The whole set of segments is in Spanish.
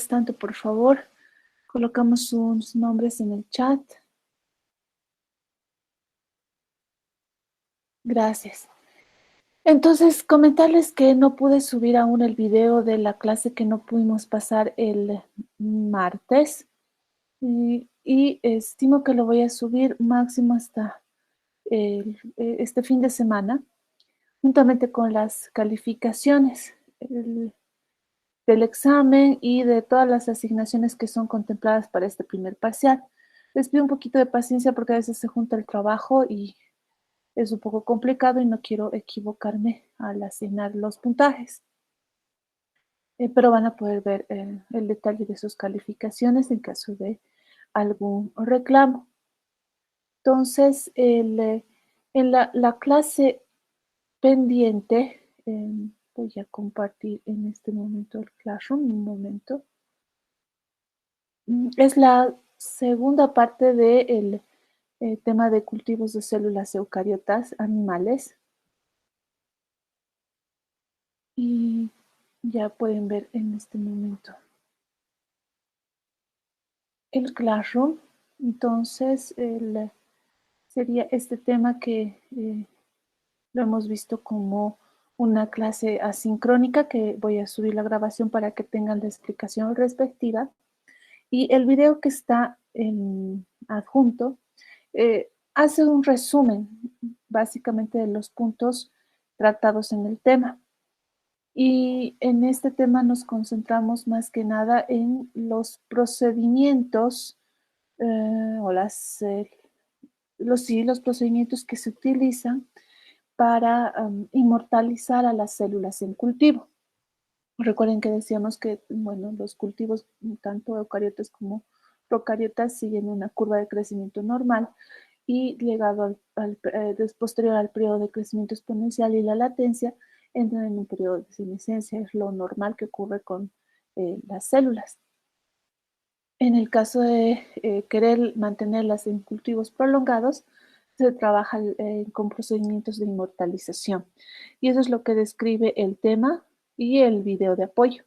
Tanto, por favor, colocamos sus nombres en el chat. Gracias. Entonces, comentarles que no pude subir aún el video de la clase que no pudimos pasar el martes. Y estimo que lo voy a subir máximo hasta este fin de semana, juntamente con las calificaciones del examen y de todas las asignaciones que son contempladas para este primer parcial. Les pido un poquito de paciencia porque a veces se junta el trabajo y es un poco complicado y no quiero equivocarme al asignar los puntajes. Pero van a poder ver el detalle de sus calificaciones en caso de algún reclamo. Entonces, en la clase pendiente, voy a compartir en este momento el Classroom, un momento. Es la segunda parte del tema de cultivos de células eucariotas animales. Y ya pueden ver en este momento el Classroom. Entonces, sería este tema que lo hemos visto como una clase asincrónica, que voy a subir la grabación para que tengan la explicación respectiva. Y el video que está adjunto hace un resumen básicamente de los puntos tratados en el tema. Y en este tema nos concentramos más que nada en los procedimientos o los procedimientos que se utilizan para inmortalizar a las células en cultivo. Recuerden que decíamos que, bueno, los cultivos, tanto eucariotas como procariotas, siguen una curva de crecimiento normal y llegado posterior al periodo de crecimiento exponencial y la latencia, entran en un periodo de senescencia. Es lo normal que ocurre con las células. En el caso de querer mantenerlas en cultivos prolongados, se trabaja con procedimientos de inmortalización. Y eso es lo que describe el tema y el video de apoyo.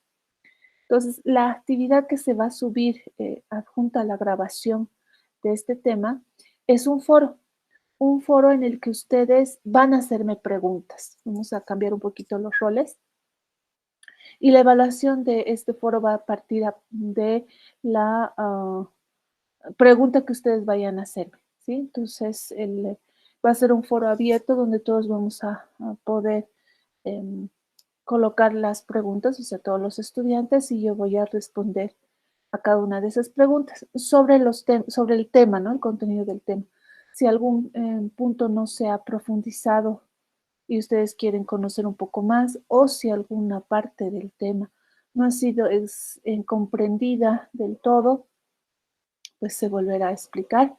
Entonces, la actividad que se va a subir adjunta a la grabación de este tema es un foro en el que ustedes van a hacerme preguntas. Vamos a cambiar un poquito los roles. Y la evaluación de este foro va a partir de la pregunta que ustedes vayan a hacerme, ¿sí? Entonces, va a ser un foro abierto donde todos vamos a poder colocar las preguntas, o sea, todos los estudiantes, y yo voy a responder a cada una de esas preguntas sobre el tema, ¿no? El contenido del tema. Si algún punto no se ha profundizado y ustedes quieren conocer un poco más, o si alguna parte del tema no ha sido comprendida del todo, pues se volverá a explicar.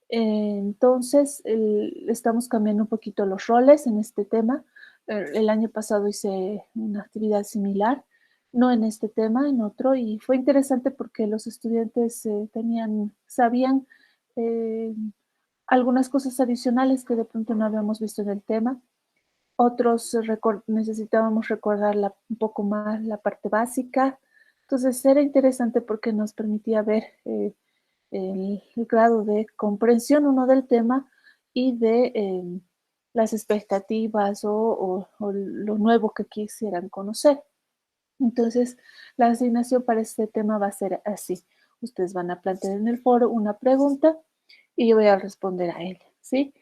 Entonces, estamos cambiando un poquito los roles en este tema. El año pasado hice una actividad similar, no en este tema, en otro, y fue interesante porque los estudiantes sabían eh, algunas cosas adicionales que de pronto no habíamos visto en el tema. Otros necesitábamos recordar un poco más la parte básica. Entonces era interesante porque nos permitía ver el grado de comprensión uno del tema y de las expectativas o lo nuevo que quisieran conocer. Entonces, la asignación para este tema va a ser así. Ustedes van a plantear en el foro una pregunta y yo voy a responder a ella, ¿sí?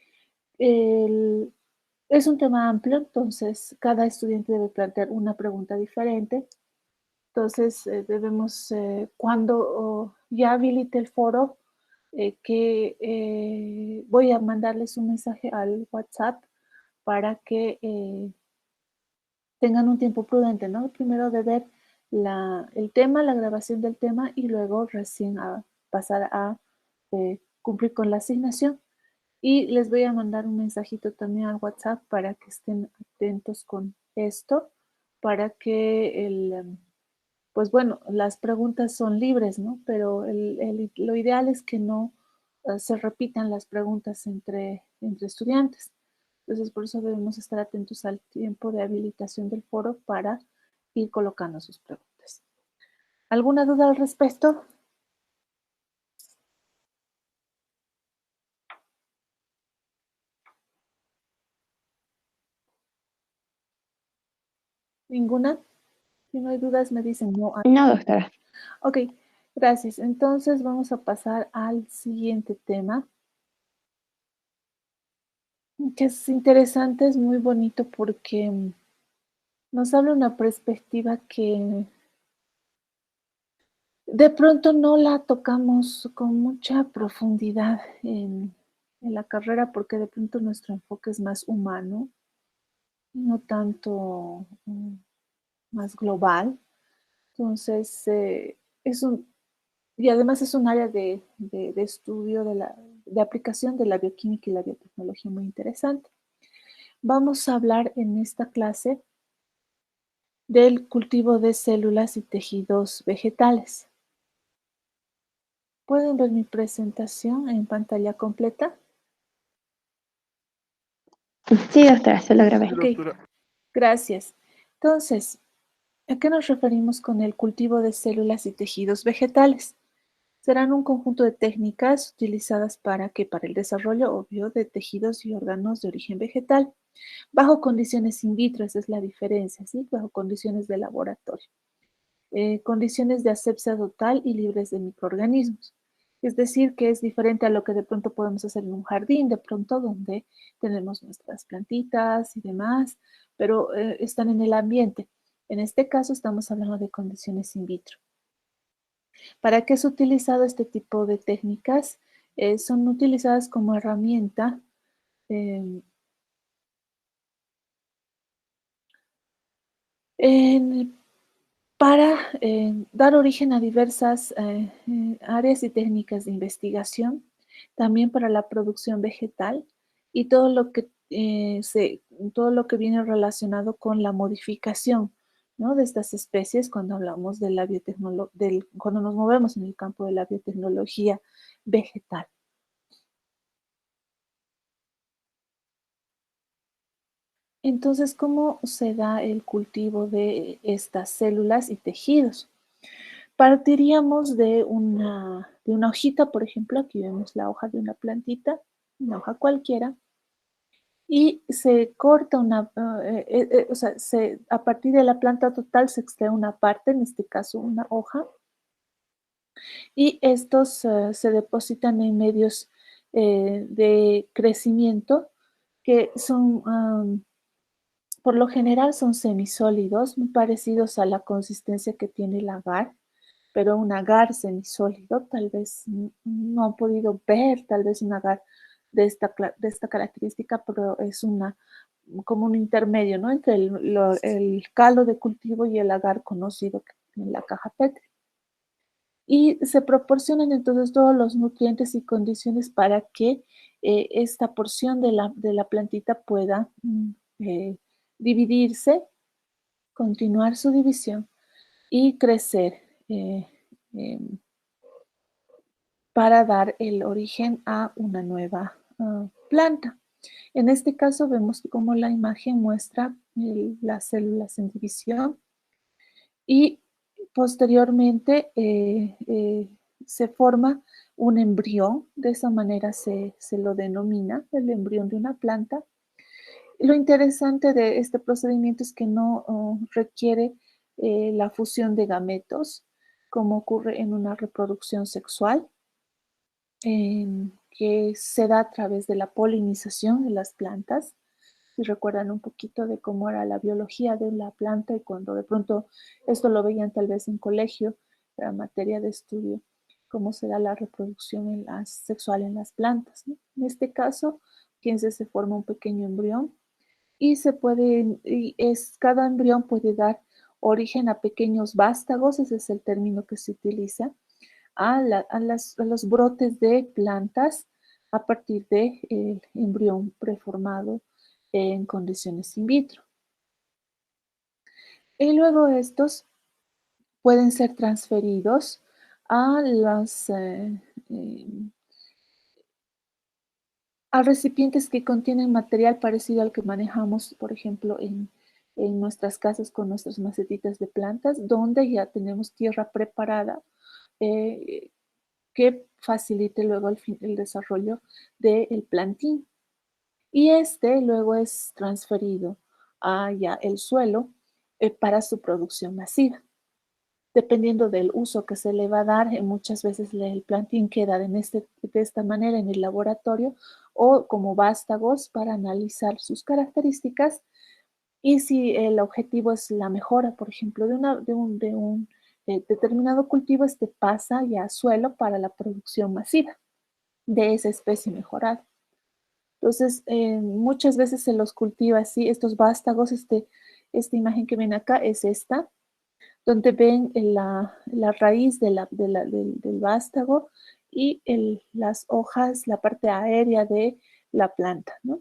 Es un tema amplio, entonces cada estudiante debe plantear una pregunta diferente. Entonces, debemos, cuando ya habilite el foro, que voy a mandarles un mensaje al WhatsApp para que tengan un tiempo prudente, ¿no? Primero de ver el tema, la grabación del tema y luego recién pasar a cumplir con la asignación. Y les voy a mandar un mensajito también al WhatsApp para que estén atentos con esto, para que pues bueno, las preguntas son libres, ¿no? Pero lo ideal es que no se repitan las preguntas entre estudiantes. Entonces, por eso debemos estar atentos al tiempo de habilitación del foro para ir colocando sus preguntas. ¿Alguna duda al respecto? ¿Ninguna? Si no hay dudas, me dicen no. No, doctora. Ok, gracias. Entonces vamos a pasar al siguiente tema, que es interesante, es muy bonito porque nos habla una perspectiva que de pronto no la tocamos con mucha profundidad en la carrera porque de pronto nuestro enfoque es más humano, no tanto más global. Entonces, es un, y además es un área de estudio de aplicación de la bioquímica y la biotecnología muy interesante. Vamos a hablar en esta clase del cultivo de células y tejidos vegetales. ¿Pueden ver mi presentación en pantalla completa? Sí, doctora, se lo grabé. Ok, gracias. Entonces, ¿a qué nos referimos con el cultivo de células y tejidos vegetales? Serán un conjunto de técnicas utilizadas para el desarrollo obvio de tejidos y órganos de origen vegetal, bajo condiciones in vitro, esa es la diferencia, ¿sí? Bajo condiciones de laboratorio. Condiciones de asepsia total y libres de microorganismos. Es decir, que es diferente a lo que de pronto podemos hacer en un jardín, de pronto donde tenemos nuestras plantitas y demás, pero están en el ambiente. En este caso estamos hablando de condiciones in vitro. ¿Para qué es utilizado este tipo de técnicas? Son utilizadas como herramienta eh, en para dar origen a diversas áreas y técnicas de investigación, también para la producción vegetal y todo lo que viene relacionado con la modificación, ¿no? De estas especies cuando hablamos de la cuando nos movemos en el campo de la biotecnología vegetal. Entonces, ¿cómo se da el cultivo de estas células y tejidos? Partiríamos de una hojita, por ejemplo, aquí vemos la hoja de una plantita, una hoja cualquiera, y se corta o sea, a partir de la planta total se extrae una parte, en este caso una hoja, y estos se depositan en medios de crecimiento que por lo general son semisólidos, muy parecidos a la consistencia que tiene el agar, pero un agar semisólido, tal vez no han podido ver, tal vez un agar de esta característica, pero es como un intermedio, ¿no? Entre el caldo de cultivo y el agar conocido en la caja Petri. Y se proporcionan entonces todos los nutrientes y condiciones para que esta porción de la plantita pueda eh, dividirse, continuar su división y crecer eh, em, para dar el origen a una nueva planta. En este caso vemos cómo la imagen muestra las células en división y posteriormente se forma un embrión, de esa manera se lo denomina el embrión de una planta. Lo interesante de este procedimiento es que no requiere la fusión de gametos, como ocurre en una reproducción sexual, que se da a través de la polinización de las plantas. Si recuerdan un poquito de cómo era la biología de la planta y cuando de pronto esto lo veían tal vez en colegio, era materia de estudio, cómo se da la reproducción sexual en las plantas, ¿no? En este caso, fíjense, se forma un pequeño embrión y cada embrión puede dar origen a pequeños vástagos, ese es el término que se utiliza, a los brotes de plantas a partir del embrión preformado en condiciones in vitro. Y luego estos pueden ser transferidos a eh, a recipientes que contienen material parecido al que manejamos, por ejemplo, en nuestras casas con nuestras macetitas de plantas, donde ya tenemos tierra preparada eh, que facilite luego el desarrollo del plantín. Y este luego es transferido a ya el suelo para su producción masiva. Dependiendo del uso que se le va a dar, muchas veces el plantín queda de esta manera en el laboratorio o como vástagos para analizar sus características. Y si el objetivo es la mejora, por ejemplo, de un determinado cultivo, este pasa ya a suelo para la producción masiva de esa especie mejorada. Entonces, muchas veces se los cultiva así, estos vástagos, esta imagen que ven acá es esta, donde ven la raíz del vástago y las hojas, la parte aérea de la planta, ¿no?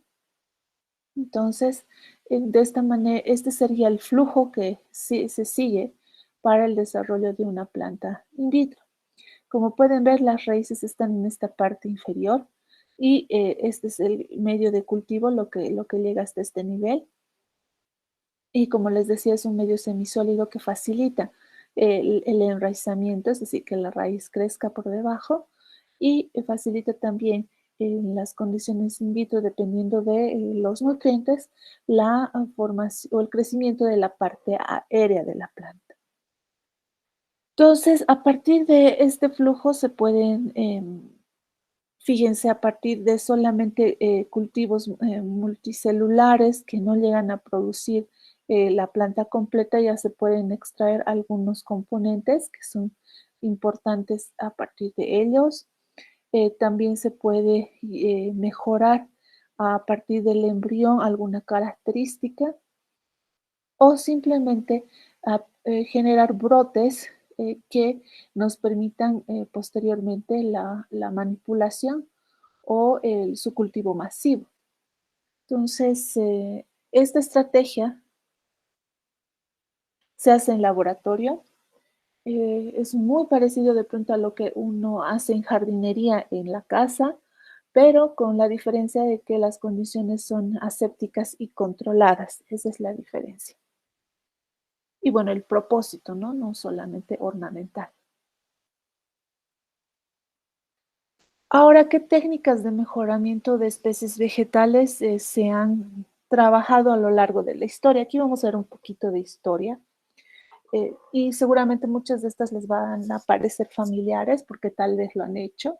Entonces, de esta manera, este sería el flujo que se sigue para el desarrollo de una planta in vitro. Como pueden ver, las raíces están en esta parte inferior y este es el medio de cultivo, lo que llega hasta este nivel. Y como les decía, es un medio semisólido que facilita el enraizamiento, es decir, que la raíz crezca por debajo y facilita también en las condiciones in vitro, dependiendo de los nutrientes, la formación o el crecimiento de la parte aérea de la planta. Entonces, a partir de este flujo se pueden fíjense, a partir de solamente cultivos multicelulares que no llegan a producir la planta completa, ya se pueden extraer algunos componentes que son importantes a partir de ellos. También se puede mejorar a partir del embrión alguna característica o simplemente generar brotes que nos permitan posteriormente la manipulación o su cultivo masivo. Entonces, esta estrategia se hace en laboratorio. Es muy parecido de pronto a lo que uno hace en jardinería en la casa, pero con la diferencia de que las condiciones son asépticas y controladas. Esa es la diferencia. Y bueno, el propósito, ¿no? No solamente ornamental. Ahora, ¿qué técnicas de mejoramiento de especies vegetales se han trabajado a lo largo de la historia? Aquí vamos a ver un poquito de historia. Y seguramente muchas de estas les van a parecer familiares porque tal vez lo han hecho.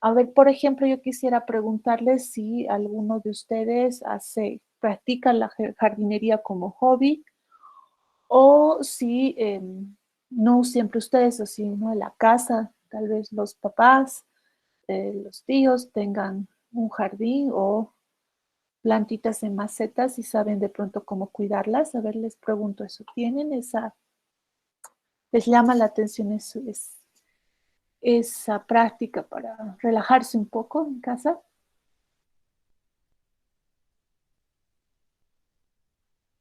A ver, por ejemplo, yo quisiera preguntarles si alguno de ustedes practica la jardinería como hobby o si no siempre ustedes, o si no en la casa, tal vez los papás, los tíos tengan un jardín o plantitas en macetas y saben de pronto cómo cuidarlas. A ver, les pregunto eso. ¿Tienen les llama la atención esa práctica para relajarse un poco en casa?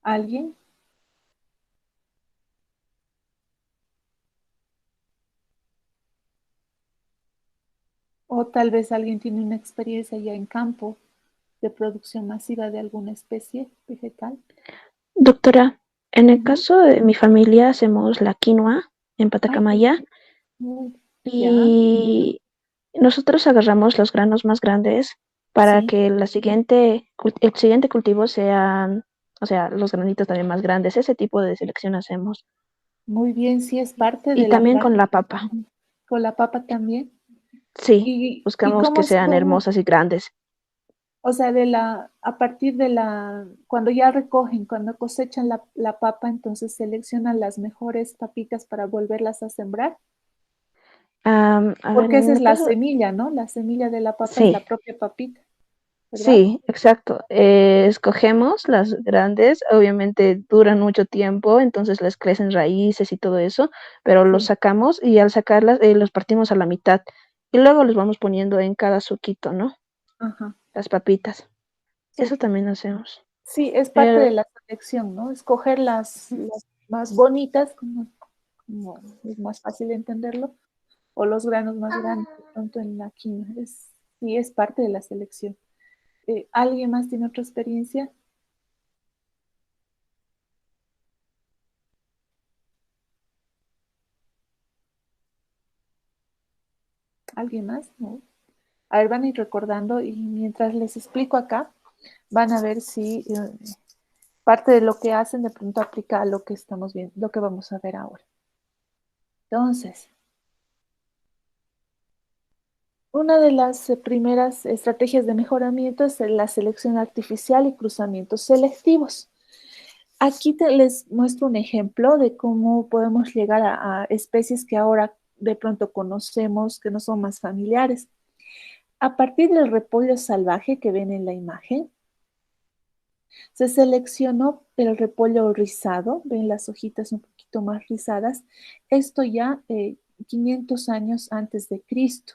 ¿Alguien? O tal vez alguien tiene una experiencia ya en campo de producción masiva de alguna especie vegetal. Doctora, en el Ujú. caso de mi familia hacemos la quinoa en Ay, qué Patacamaya muy- ya, y nosotros agarramos los granos más grandes para sí, que el siguiente cultivo sean, o sea, los granitos también más grandes. Ese tipo de selección hacemos. muy bien, sí es parte Y de la también con la práctica. papa. Ujú. Con la papa también. Sí, ¿Y buscamos cómo que es sean hermosas y grandes. o sea, a partir cuando ya recogen, cuando cosechan la papa, entonces seleccionan las mejores papitas para volverlas a sembrar? A ver, Porque esa en es el la caso, semilla, ¿no? La semilla de la papa es sí, la propia papita, ¿verdad? sí, exacto. Escogemos las grandes, obviamente duran mucho tiempo, entonces les crecen raíces y todo eso, pero los Sí, sacamos y al sacarlas los partimos a la mitad y luego los vamos poniendo en cada suquito, ¿no? ajá, Las papitas. sí. Eso también hacemos. Sí, es parte de Eh, la selección, ¿no? Escoger las más bonitas, como es más fácil de entenderlo, o los granos más grandes, de pronto en la quinoa. Sí, es parte de la selección. ¿Alguien más tiene otra experiencia? ¿Alguien más? ¿No? A ver, van a ir recordando y mientras les explico acá, van a ver si parte de lo que hacen de pronto aplica a lo que estamos viendo, lo que vamos a ver ahora. Entonces, una de las primeras estrategias de mejoramiento es la selección artificial y cruzamientos selectivos. Aquí les muestro un ejemplo de cómo podemos llegar a especies que ahora de pronto conocemos, que no son más familiares. A partir del repollo salvaje que ven en la imagen, se seleccionó el repollo rizado, ven las hojitas un poquito más rizadas, esto ya 500 años antes de Cristo.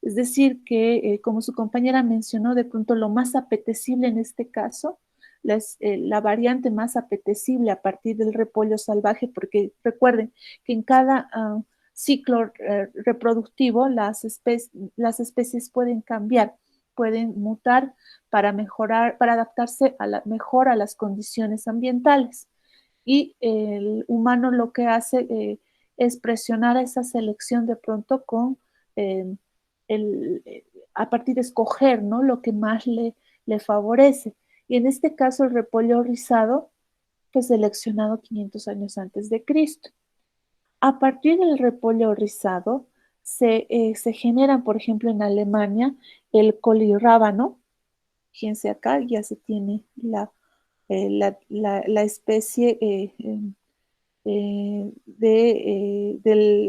Es decir, que como su compañera mencionó, de pronto lo más apetecible en este caso, la variante más apetecible a partir del repollo salvaje, porque recuerden que en cada ciclo reproductivo las especies pueden cambiar, pueden mutar para mejorar, para adaptarse mejor a las condiciones ambientales. Y el humano lo que hace es presionar a esa selección de pronto con eh, el, a partir de escoger, ¿no? Lo que más le favorece. Y en este caso el repollo rizado fue seleccionado 500 años antes de Cristo. A partir del repollo rizado se generan, por ejemplo, en Alemania, el colirábano. Fíjense acá, ya se tiene la especie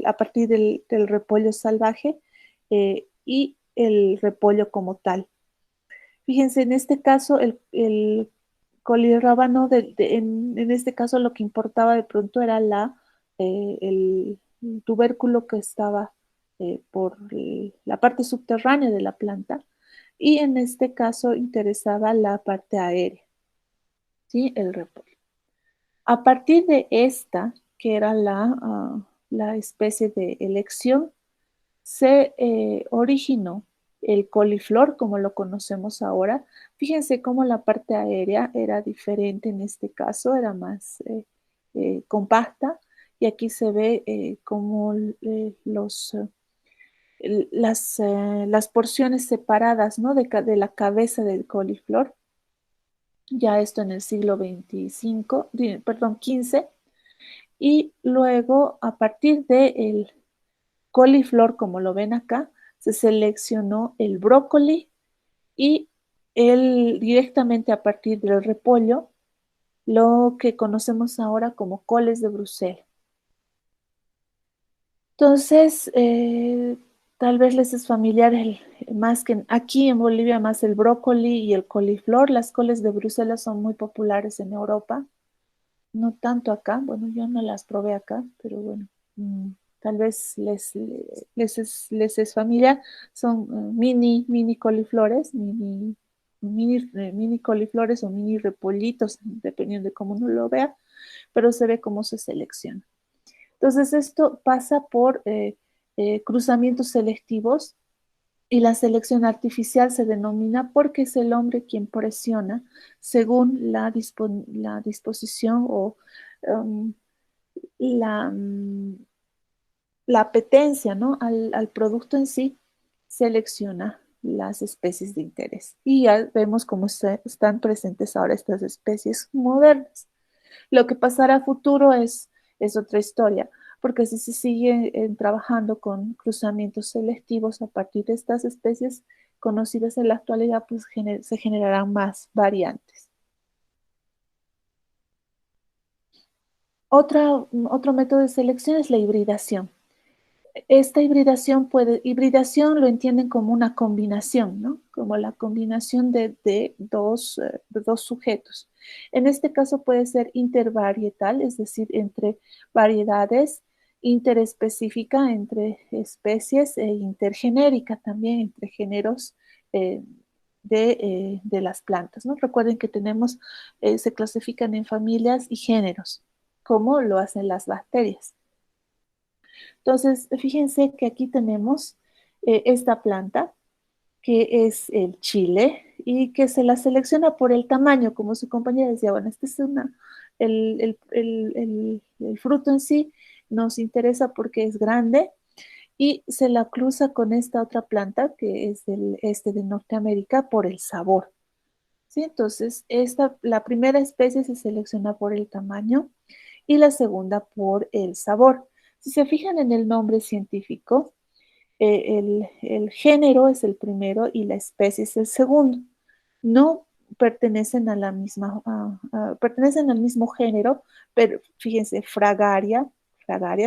a partir del repollo salvaje y el repollo como tal. Fíjense, en este caso, el colirábano, en este caso lo que importaba de pronto era el tubérculo que estaba por la parte subterránea de la planta y en este caso interesaba la parte aérea, ¿sí? El repollo. A partir de esta, que era la especie de elección, se originó el coliflor como lo conocemos ahora. Fíjense cómo la parte aérea era diferente en este caso, era más compacta y aquí se ve como las porciones separadas, ¿no? de la cabeza del coliflor. Ya esto en el siglo XXV, perdón, XV, y luego a partir del coliflor, como lo ven acá, se seleccionó el brócoli y directamente a partir del repollo, lo que conocemos ahora como coles de Bruselas. Entonces, tal vez les es familiar más que aquí en Bolivia, más el brócoli y el coliflor. Las coles de Bruselas son muy populares en Europa, no tanto acá. Bueno, yo no las probé acá, pero bueno, tal vez les es familiar. Son mini coliflores, mini coliflores o mini repollitos, dependiendo de cómo uno lo vea, pero se ve cómo se selecciona. Entonces, esto pasa por cruzamientos selectivos y la selección artificial se denomina porque es el hombre quien presiona según la disposición o um, la, la apetencia, ¿no? al producto en sí, selecciona las especies de interés. Y ya vemos cómo están presentes ahora estas especies modernas. Lo que pasará a futuro es otra historia, porque si se sigue trabajando con cruzamientos selectivos a partir de estas especies conocidas en la actualidad, pues se generarán más variantes. Otro método de selección es la hibridación. Esta hibridación lo entienden como una combinación, ¿no? Como la combinación de dos sujetos. En este caso puede ser intervarietal, es decir, entre variedades, interespecífica entre especies e intergenérica también entre géneros eh, de las plantas, ¿no? Recuerden que se clasifican en familias y géneros, como lo hacen las bacterias. Entonces, fíjense que aquí tenemos esta planta, que es el chile, y que se la selecciona por el tamaño, como su compañera decía, bueno, este es el fruto en sí nos interesa porque es grande y se la cruza con esta otra planta que es del este de Norteamérica por el sabor. ¿Sí? Entonces, la primera especie se selecciona por el tamaño y la segunda por el sabor. Si se fijan en el nombre científico, el género es el primero y la especie es el segundo. No pertenecen a la misma, pertenecen al mismo género, pero fíjense, fragaria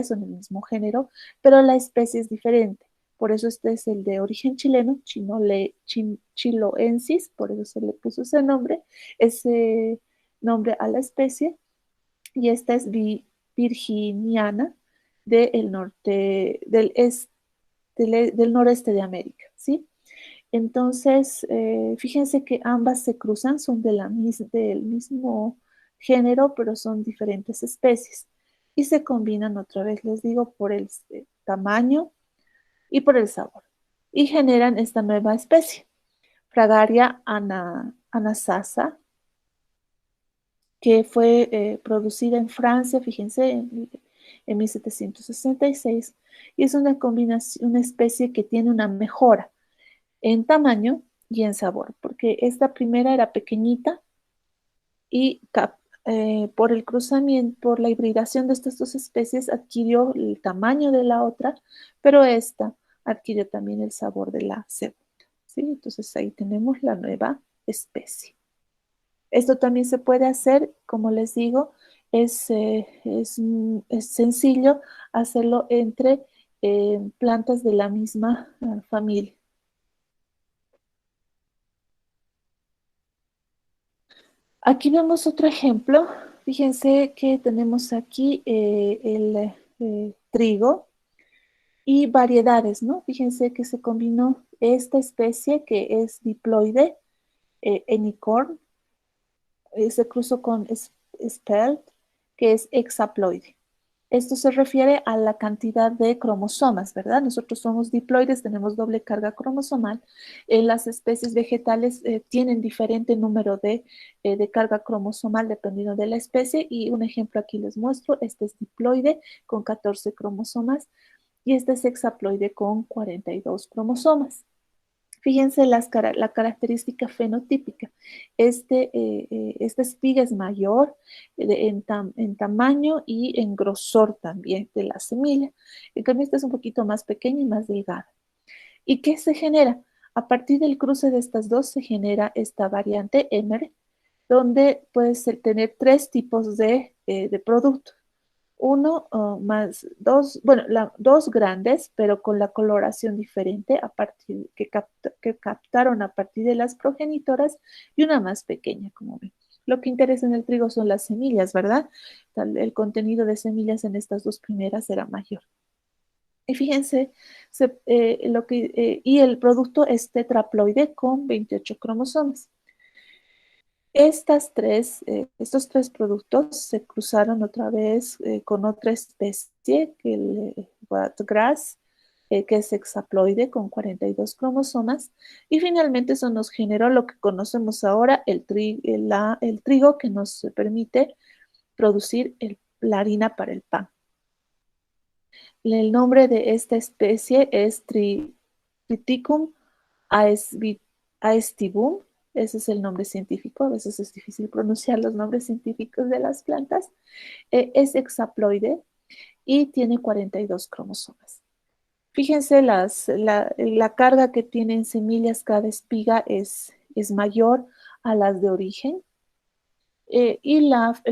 son el mismo género, pero la especie es diferente. Por eso este es el de origen chileno, chiloensis, por eso se le puso ese nombre a la especie, y esta es virginiana del norte, del noreste de América, ¿sí? Entonces, fíjense que ambas se cruzan, son del mismo género, pero son diferentes especies. Y se combinan otra vez, les digo, por el tamaño y por el sabor. Y generan esta nueva especie, Fragaria anasasa, que fue producida en Francia, fíjense, en 1766, y es una combinación, una especie que tiene una mejora en tamaño y en sabor, porque esta primera era pequeñita y por el cruzamiento, por la hibridación de estas dos especies adquirió el tamaño de la otra, pero esta adquirió también el sabor de la segunda. ¿Sí? Entonces ahí tenemos la nueva especie. Esto también se puede hacer, como les digo, es sencillo hacerlo entre plantas de la misma familia. Aquí vemos otro ejemplo. Fíjense que tenemos aquí el trigo y variedades, ¿no? Fíjense que se combinó esta especie que es diploide, Enicorn, se cruzó con Spelt, que es hexaploide. Esto se refiere a la cantidad de cromosomas, ¿verdad? Nosotros somos diploides, tenemos doble carga cromosomal. Las especies vegetales tienen diferente número de carga cromosomal dependiendo de la especie. Y un ejemplo aquí les muestro, este es diploide con 14 cromosomas y este es hexaploide con 42 cromosomas. Fíjense la característica fenotípica. Esta espiga es mayor en tamaño y en grosor también de la semilla. En cambio, esta es un poquito más pequeña y más delgada. ¿Y qué se genera? A partir del cruce de estas dos se genera esta variante Emer, donde puedes tener tres tipos de productos. Uno más dos, bueno, dos grandes, pero con la coloración diferente que captaron a partir de las progenitoras, y una más pequeña, como ven. Lo que interesa en el trigo son las semillas, ¿verdad? El contenido de semillas en estas dos primeras era mayor. Y fíjense, y el producto es tetraploide con 28 cromosomas. Estos tres productos se cruzaron otra vez con otra especie, que el Wheatgrass, que es hexaploide con 42 cromosomas, y finalmente eso nos generó lo que conocemos ahora, el trigo, que nos permite producir la harina para el pan. El nombre de esta especie es Triticum aestivum. Ese es el nombre científico. A veces es difícil pronunciar los nombres científicos de las plantas. Es hexaploide y tiene 42 cromosomas. Fíjense, la carga que tienen semillas cada espiga es mayor a las de origen. Y las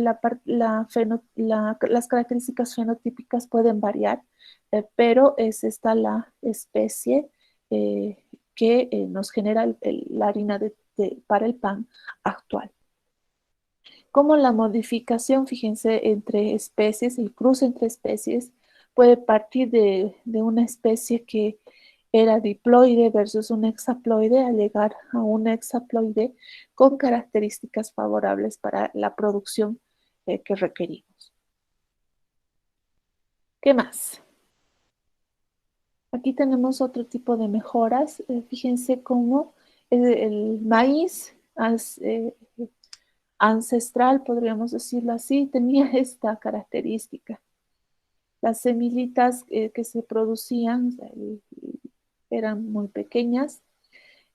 características fenotípicas pueden variar, pero es esta la especie que nos genera la harina para el pan actual. Como la modificación, fíjense, entre especies, el cruce entre especies puede partir de una especie que era diploide versus un hexaploide a llegar a un hexaploide con características favorables para la producción que requerimos. ¿Qué más? Aquí tenemos otro tipo de mejoras. Fíjense cómo el maíz ancestral, podríamos decirlo así, tenía esta característica. las semillitas que se producían eran muy pequeñas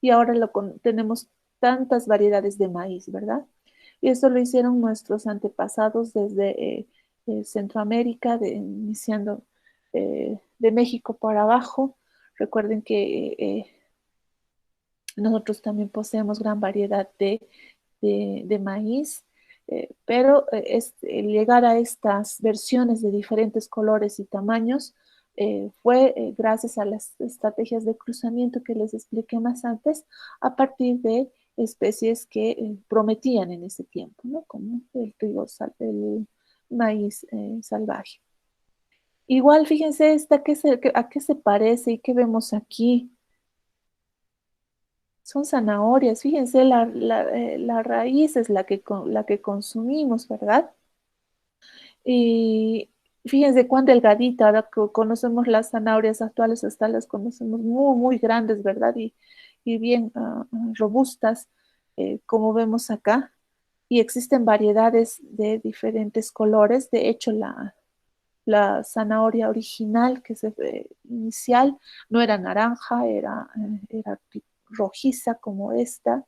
y ahora tenemos tantas variedades de maíz, ¿verdad? Y eso lo hicieron nuestros antepasados desde Centroamérica, iniciando de México para abajo. Recuerden que nosotros también poseemos gran variedad de maíz, pero llegar a estas versiones de diferentes colores y tamaños fue gracias a las estrategias de cruzamiento que les expliqué más antes, a partir de especies que prometían en ese tiempo, ¿no? Como el maíz salvaje. Igual, fíjense a qué se parece y qué vemos aquí. Son zanahorias, fíjense, la raíz es la que consumimos, ¿verdad? Y fíjense cuán delgadita, ahora que conocemos las zanahorias actuales, hasta las conocemos muy, muy grandes, ¿verdad? Y bien robustas, como vemos acá. Y existen variedades de diferentes colores. De hecho, la zanahoria original, inicial, no era naranja, era rojiza como esta,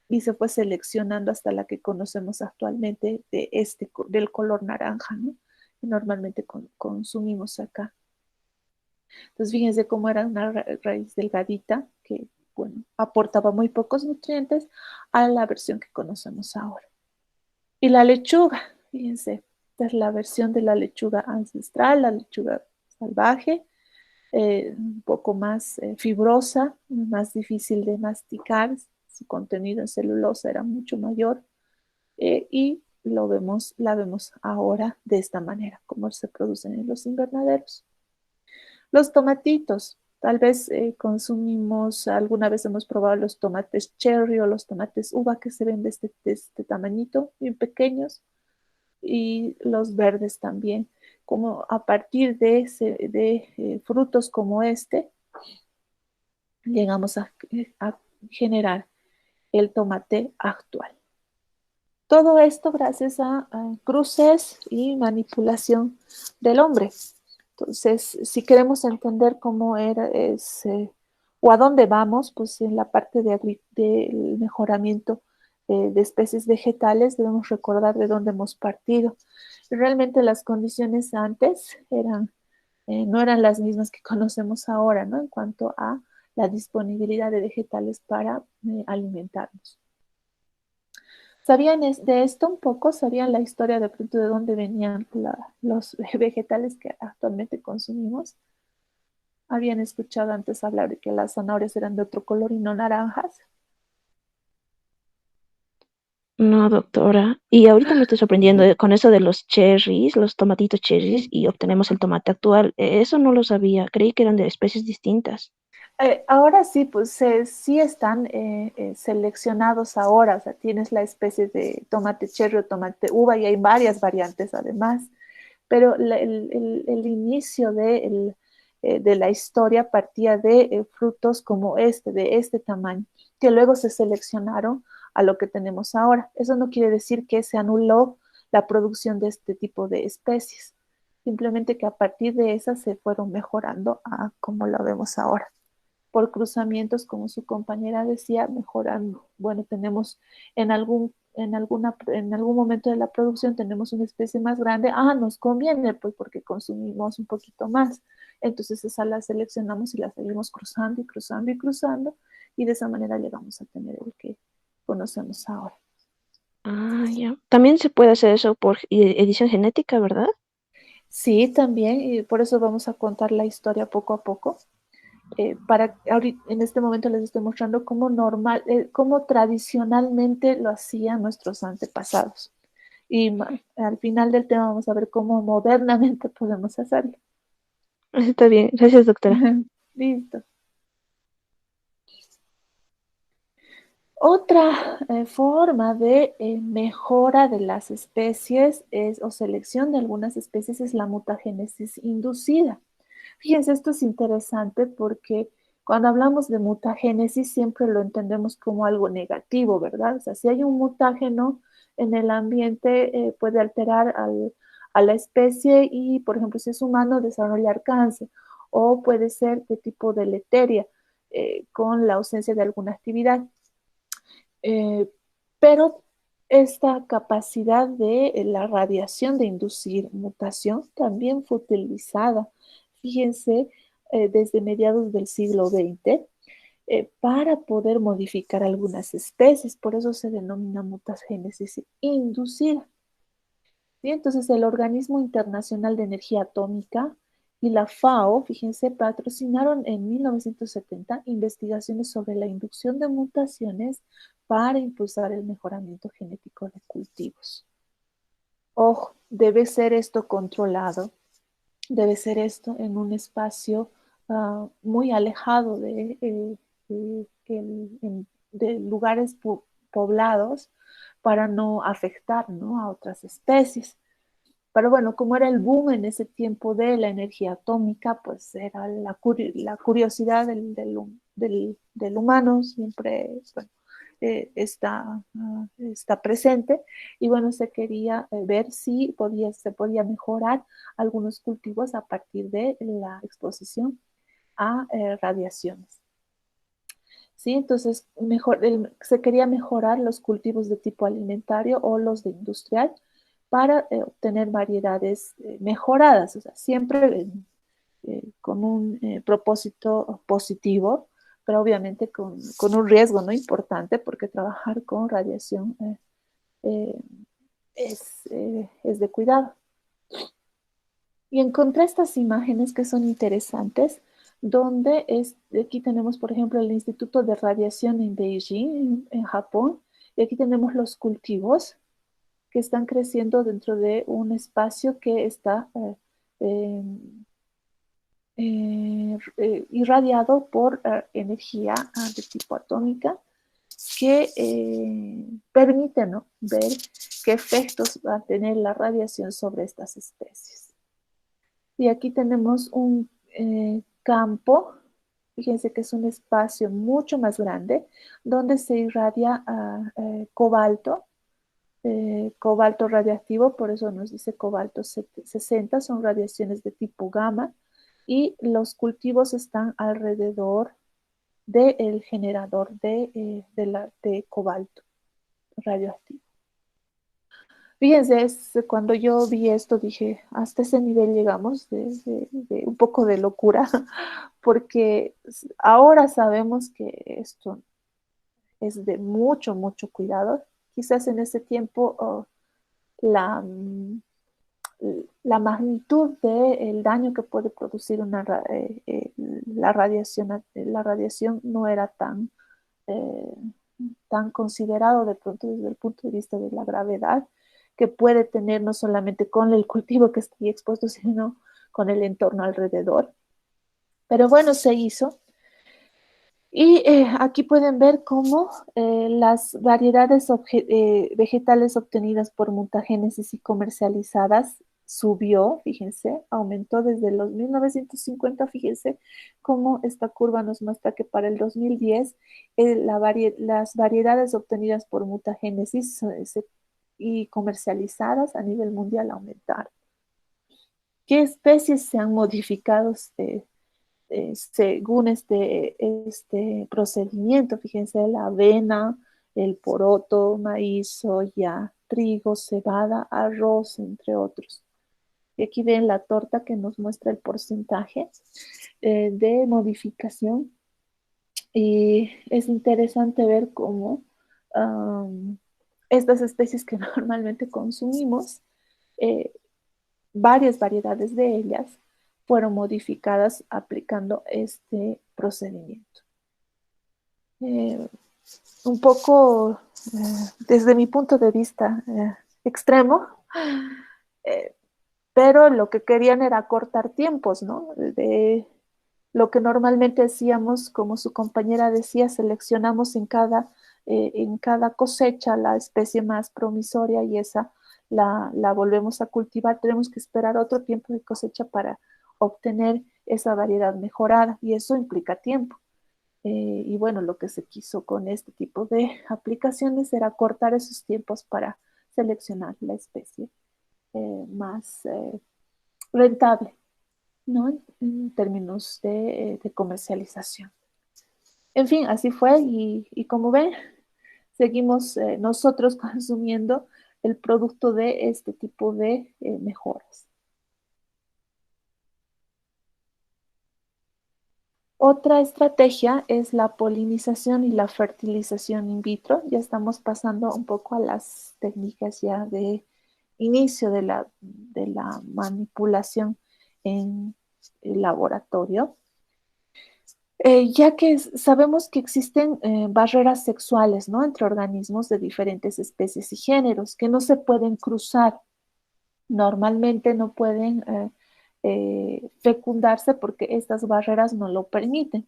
y se fue seleccionando hasta la que conocemos actualmente del color naranja, ¿no? Que normalmente consumimos acá. Entonces, fíjense cómo era una raíz delgadita que, bueno, aportaba muy pocos nutrientes a la versión que conocemos ahora. Y la lechuga, fíjense, esta es la versión de la lechuga ancestral, la lechuga salvaje, un poco más fibrosa, más difícil de masticar, su contenido en celulosa era mucho mayor y la vemos ahora de esta manera, como se producen en los invernaderos. Los tomatitos, tal vez consumimos, alguna vez hemos probado los tomates cherry o los tomates uva que se ven de este tamañito, bien pequeños, y los verdes también, como a partir de frutos como este, llegamos a generar el tomate actual. Todo esto gracias a cruces y manipulación del hombre. Entonces, si queremos entender cómo o a dónde vamos, pues en la parte del mejoramiento de especies vegetales debemos recordar de dónde hemos partido. Realmente las condiciones antes no eran las mismas que conocemos ahora, ¿no? En cuanto a la disponibilidad de vegetales para alimentarnos. ¿Sabían de esto un poco? ¿Sabían la historia de pronto de dónde venían los vegetales que actualmente consumimos? ¿Habían escuchado antes hablar de que las zanahorias eran de otro color y no naranjas? No, doctora. Y ahorita me estoy sorprendiendo con eso de los cherries, los tomatitos cherries, y obtenemos el tomate actual. Eso no lo sabía. Creí que eran de especies distintas. Ahora sí, pues sí están seleccionados ahora, o sea, tienes la especie de tomate cherry o tomate uva y hay varias variantes además, pero el inicio de la historia partía de frutos como de este tamaño, que luego se seleccionaron a lo que tenemos ahora. Eso no quiere decir que se anuló la producción de este tipo de especies, simplemente que a partir de esas se fueron mejorando a como lo vemos ahora por cruzamientos, como su compañera decía, mejorando. Bueno, tenemos en algún momento de la producción tenemos una especie más grande, nos conviene, pues porque consumimos un poquito más. Entonces esa la seleccionamos y la seguimos cruzando y cruzando y cruzando, y de esa manera llegamos a tener el que conocemos ahora. Ah, ya. También se puede hacer eso por edición genética, ¿verdad? Sí, también, y por eso vamos a contar la historia poco a poco. En este momento les estoy mostrando cómo tradicionalmente lo hacían nuestros antepasados. Y al final del tema vamos a ver cómo modernamente podemos hacerlo. Está bien. Gracias, doctora. Listo. Otra forma de mejora de las especies o selección de algunas especies es la mutagénesis inducida. Fíjense, esto es interesante porque cuando hablamos de mutagénesis siempre lo entendemos como algo negativo, ¿verdad? O sea, si hay un mutágeno en el ambiente puede alterar a la especie y, por ejemplo, si es humano, desarrollar cáncer, o puede ser de tipo deleteria, con la ausencia de alguna actividad. Eh, pero esta capacidad de la radiación de inducir mutación también fue utilizada, fíjense, desde mediados del siglo XX, para poder modificar algunas especies. Por eso se denomina mutagénesis inducida. ¿Sí? Entonces, el Organismo Internacional de Energía Atómica y la FAO, fíjense, patrocinaron en 1970 investigaciones sobre la inducción de mutaciones para impulsar el mejoramiento genético de cultivos. Ojo, debe ser esto controlado, debe ser esto en un espacio muy alejado de lugares poblados para no afectar, ¿no?, a otras especies. Pero bueno, como era el boom en ese tiempo de la energía atómica, pues era la curiosidad del humano siempre, bueno, está presente, y bueno, se quería ver si se podía mejorar algunos cultivos a partir de la exposición a radiaciones. ¿Sí? Entonces, se quería mejorar los cultivos de tipo alimentario o los de industrial para obtener variedades mejoradas, o sea, siempre con un propósito positivo, pero obviamente con un riesgo, ¿no?, importante, porque trabajar con radiación eh, es de cuidado. Y encontré estas imágenes que son interesantes, donde aquí tenemos, por ejemplo, el Instituto de Radiación en Beijing, en Japón, y aquí tenemos los cultivos que están creciendo dentro de un espacio que está irradiado por energía de tipo atómica, que permite, ¿no?, ver qué efectos va a tener la radiación sobre estas especies. Y aquí tenemos un campo, fíjense que es un espacio mucho más grande, donde se irradia cobalto radiactivo, por eso nos dice cobalto 60, son radiaciones de tipo gamma, y los cultivos están alrededor del generador de cobalto radioactivo. Fíjense, cuando yo vi esto dije, hasta ese nivel llegamos de un poco de locura, porque ahora sabemos que esto es de mucho, mucho cuidado. Quizás en ese tiempo la, la magnitud del daño que puede producir la radiación no era eh, tan considerado de pronto desde el punto de vista de la gravedad que puede tener no solamente con el cultivo que está ahí expuesto, sino con el entorno alrededor. Pero bueno, se hizo. Y aquí pueden ver cómo las variedades vegetales obtenidas por mutagénesis y comercializadas subió, fíjense, aumentó desde los 1950, fíjense cómo esta curva nos muestra que para el 2010 las variedades obtenidas por mutagénesis y comercializadas a nivel mundial aumentaron. ¿Qué especies se han modificado según este procedimiento? Fíjense, la avena, el poroto, maíz, soya, trigo, cebada, arroz, entre otros. Y aquí ven la torta que nos muestra el porcentaje de modificación. Y es interesante ver cómo estas especies que normalmente consumimos, eh, varias variedades de ellas fueron modificadas aplicando este procedimiento. Eh, un poco desde mi punto de vista extremo, eh, pero lo que querían era cortar tiempos, ¿no? De lo que normalmente hacíamos, como su compañera decía, seleccionamos en cada cosecha la especie más promisoria y esa la volvemos a cultivar. Tenemos que esperar otro tiempo de cosecha para obtener esa variedad mejorada, y eso implica tiempo. Y bueno, lo que se quiso con este tipo de aplicaciones era cortar esos tiempos para seleccionar la especie más rentable, ¿no? En términos de comercialización. En fin, así fue y como ven, seguimos nosotros consumiendo el producto de este tipo de mejoras. Otra estrategia es la polinización y la fertilización in vitro. Ya estamos pasando un poco a las técnicas ya de inicio de la manipulación en el laboratorio. Ya que sabemos que existen barreras sexuales, ¿no? Entre organismos de diferentes especies y géneros que no se pueden cruzar. Normalmente no pueden fecundarse porque estas barreras no lo permiten.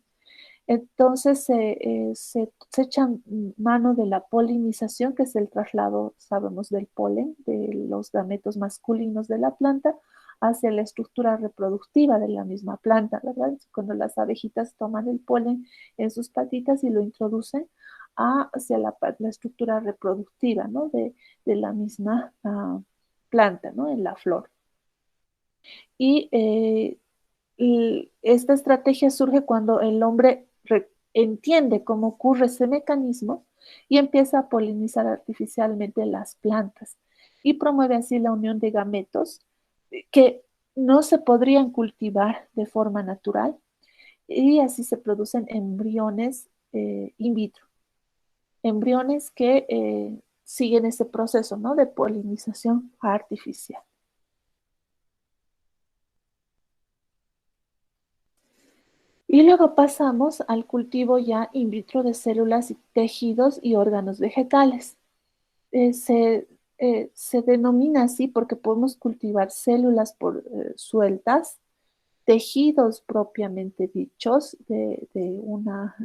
Entonces se echa mano de la polinización, que es el traslado, sabemos, del polen, de los gametos masculinos de la planta hacia la estructura reproductiva de la misma planta, ¿verdad? Cuando las abejitas toman el polen en sus patitas y lo introducen hacia la estructura reproductiva, ¿no? De la misma planta, ¿no? En la flor. Y esta estrategia surge cuando el hombre entiende cómo ocurre ese mecanismo y empieza a polinizar artificialmente las plantas y promueve así la unión de gametos que no se podrían cultivar de forma natural y así se producen embriones in vitro, embriones que siguen ese proceso, ¿no? De polinización artificial. Y luego pasamos al cultivo ya in vitro de células, tejidos y órganos vegetales. Eh, se, Se denomina así porque podemos cultivar células sueltas, tejidos propiamente dichos de una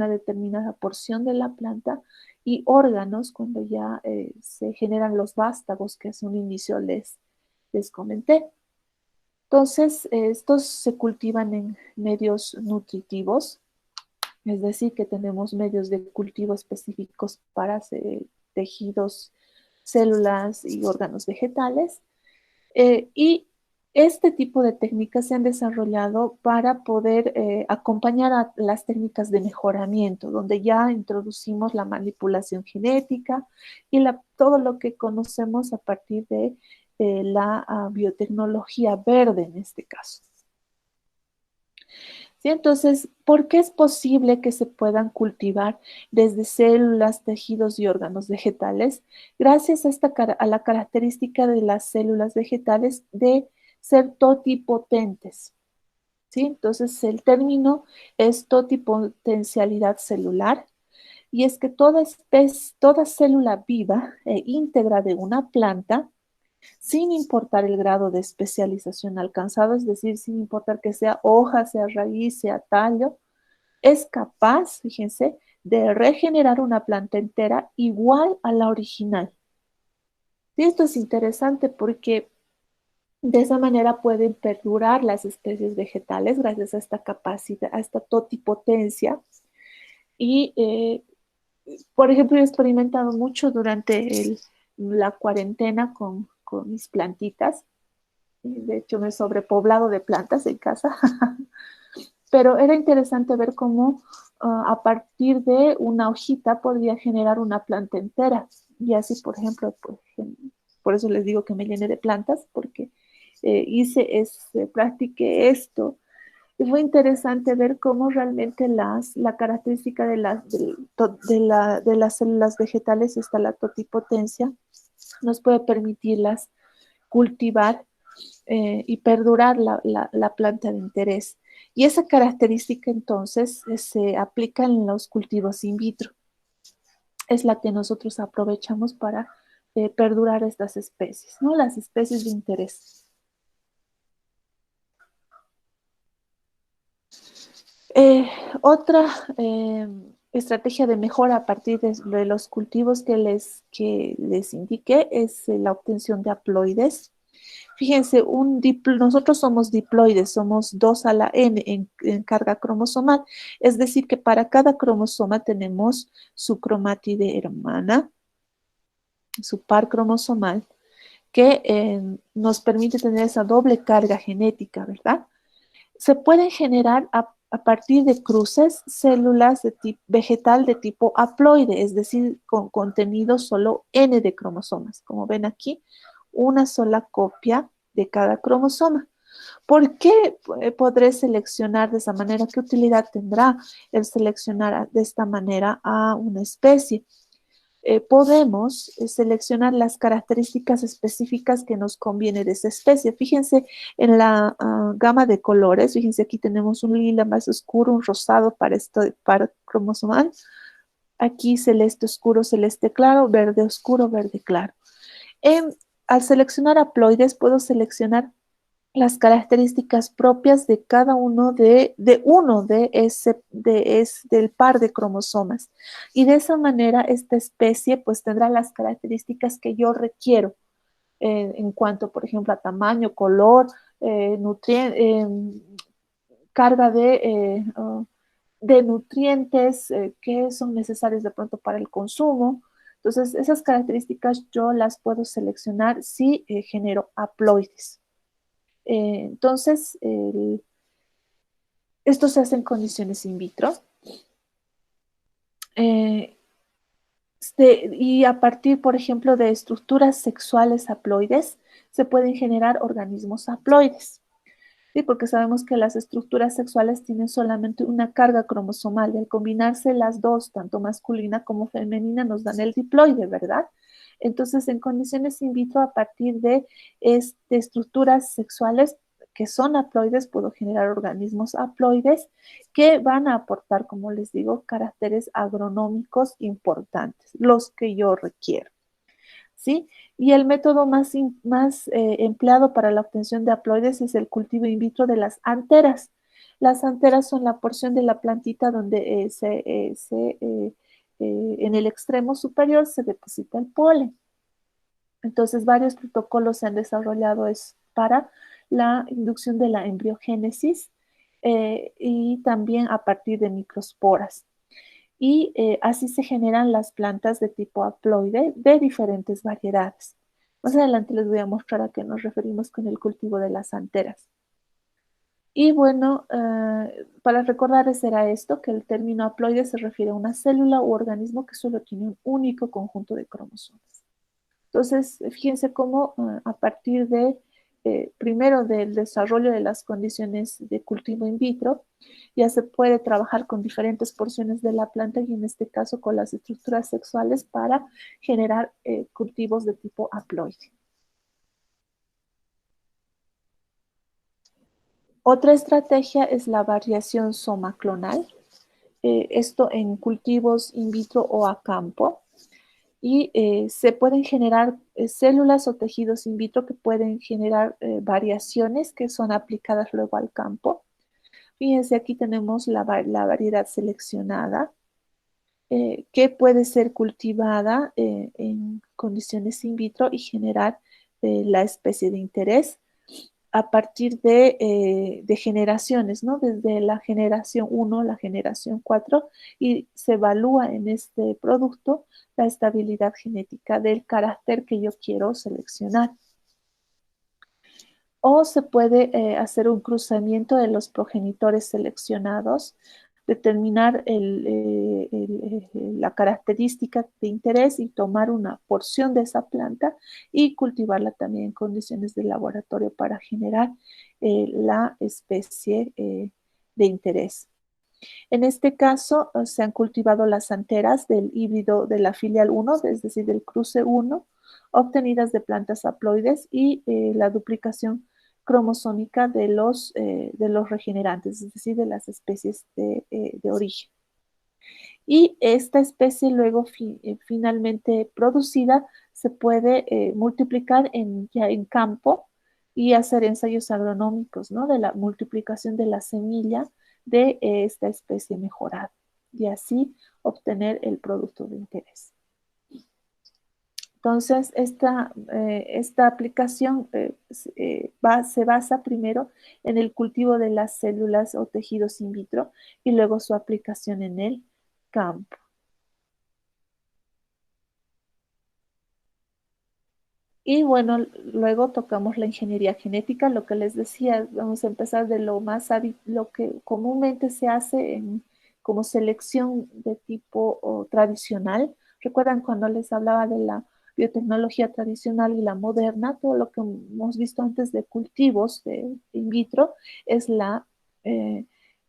determinada porción de la planta y órganos cuando ya se generan los vástagos que hace un inicio les comenté. Entonces, estos se cultivan en medios nutritivos, es decir, que tenemos medios de cultivo específicos para tejidos, células y órganos vegetales. Y este tipo de técnicas se han desarrollado para poder acompañar a las técnicas de mejoramiento, donde ya introducimos la manipulación genética y todo lo que conocemos a partir de la biotecnología verde en este caso. ¿Sí? Entonces, ¿por qué es posible que se puedan cultivar desde células, tejidos y órganos vegetales? Gracias a la característica de las células vegetales de ser totipotentes. ¿Sí? Entonces, el término es totipotencialidad celular y es que toda célula viva e íntegra de una planta sin importar el grado de especialización alcanzado, es decir, sin importar que sea hoja, sea raíz, sea tallo, es capaz, fíjense, de regenerar una planta entera igual a la original. Y esto es interesante porque de esa manera pueden perdurar las especies vegetales gracias a esta capacidad, a esta totipotencia. Y, por ejemplo, he experimentado mucho durante la cuarentena con mis plantitas. De hecho, me he sobrepoblado de plantas en casa, pero era interesante ver cómo a partir de una hojita podría generar una planta entera. Y así, por ejemplo, por eso les digo que me llené de plantas, porque practiqué esto. Y fue interesante ver cómo realmente la característica de las células vegetales está la totipotencia, nos puede permitirlas cultivar y perdurar la planta de interés. Y esa característica entonces se aplica en los cultivos in vitro. Es la que nosotros aprovechamos para perdurar estas especies, ¿no? Las especies de interés. Eh, Otra estrategia de mejora a partir de los cultivos que les indiqué es la obtención de haploides. Fíjense, nosotros somos diploides, somos 2 a la N en carga cromosomal, es decir, que para cada cromosoma tenemos su cromátide hermana, su par cromosomal, que nos permite tener esa doble carga genética, ¿verdad? Se pueden generar a partir de cruces células de tipo vegetal de tipo haploide, es decir, con contenido solo N de cromosomas. Como ven aquí, una sola copia de cada cromosoma. ¿Por qué podré seleccionar de esa manera? ¿Qué utilidad tendrá el seleccionar de esta manera a una especie? Podemos seleccionar las características específicas que nos conviene de esa especie. Fíjense en la gama de colores, fíjense aquí tenemos un lila más oscuro, un rosado para esto, para cromosomal, aquí celeste oscuro, celeste claro, verde oscuro, verde claro. Al seleccionar haploides puedo seleccionar las características propias de cada uno del par de cromosomas. Y de esa manera esta especie pues tendrá las características que yo requiero en cuanto, por ejemplo, a tamaño, color, carga de nutrientes que son necesarios de pronto para el consumo. Entonces, esas características yo las puedo seleccionar si genero haploides. Entonces, esto se hace en condiciones in vitro. Y a partir, por ejemplo, de estructuras sexuales haploides, se pueden generar organismos haploides. ¿Sí? Porque sabemos que las estructuras sexuales tienen solamente una carga cromosomal y al combinarse las dos, tanto masculina como femenina, nos dan el diploide, ¿verdad? Entonces, en condiciones in vitro, a partir de estructuras sexuales que son haploides, puedo generar organismos haploides que van a aportar, como les digo, caracteres agronómicos importantes, los que yo requiero. ¿Sí? Y el método más empleado para la obtención de haploides es el cultivo in vitro de las anteras. Las anteras son la porción de la plantita donde en el extremo superior se deposita el polen. Entonces, varios protocolos se han desarrollado para la inducción de la embriogénesis y también a partir de microsporas. Y así se generan las plantas de tipo haploide de diferentes variedades. Más adelante les voy a mostrar a qué nos referimos con el cultivo de las anteras. Y bueno, para recordarles era esto, que el término haploide se refiere a una célula u organismo que solo tiene un único conjunto de cromosomas. Entonces, fíjense cómo a partir de, primero del desarrollo de las condiciones de cultivo in vitro, ya se puede trabajar con diferentes porciones de la planta y en este caso con las estructuras sexuales para generar cultivos de tipo haploide. Otra estrategia es la variación somaclonal, esto en cultivos in vitro o a campo. Y se pueden generar células o tejidos in vitro que pueden generar variaciones que son aplicadas luego al campo. Fíjense, aquí tenemos la variedad seleccionada que puede ser cultivada en condiciones in vitro y generar la especie de interés a partir de generaciones, ¿no? Desde la generación 1, la generación 4, y se evalúa en este producto la estabilidad genética del carácter que yo quiero seleccionar. O se puede hacer un cruzamiento de los progenitores seleccionados, determinar la característica de interés y tomar una porción de esa planta y cultivarla también en condiciones de laboratorio para generar la especie de interés. En este caso, se han cultivado las anteras del híbrido de la filial 1, es decir, del cruce 1, obtenidas de plantas haploides y la duplicación cromosómica de los regenerantes, es decir, de las especies de origen. Y esta especie luego finalmente producida se puede multiplicar ya en campo y hacer ensayos agronómicos, ¿no? De la multiplicación de la semilla de esta especie mejorada y así obtener el producto de interés. Entonces, esta aplicación se basa primero en el cultivo de las células o tejidos in vitro y luego su aplicación en el campo. Y bueno, luego tocamos la ingeniería genética, lo que les decía, vamos a empezar de lo que comúnmente se hace como selección de tipo tradicional. ¿Recuerdan cuando les hablaba de la biotecnología tradicional y la moderna? Todo lo que hemos visto antes de cultivos de in vitro es la eh,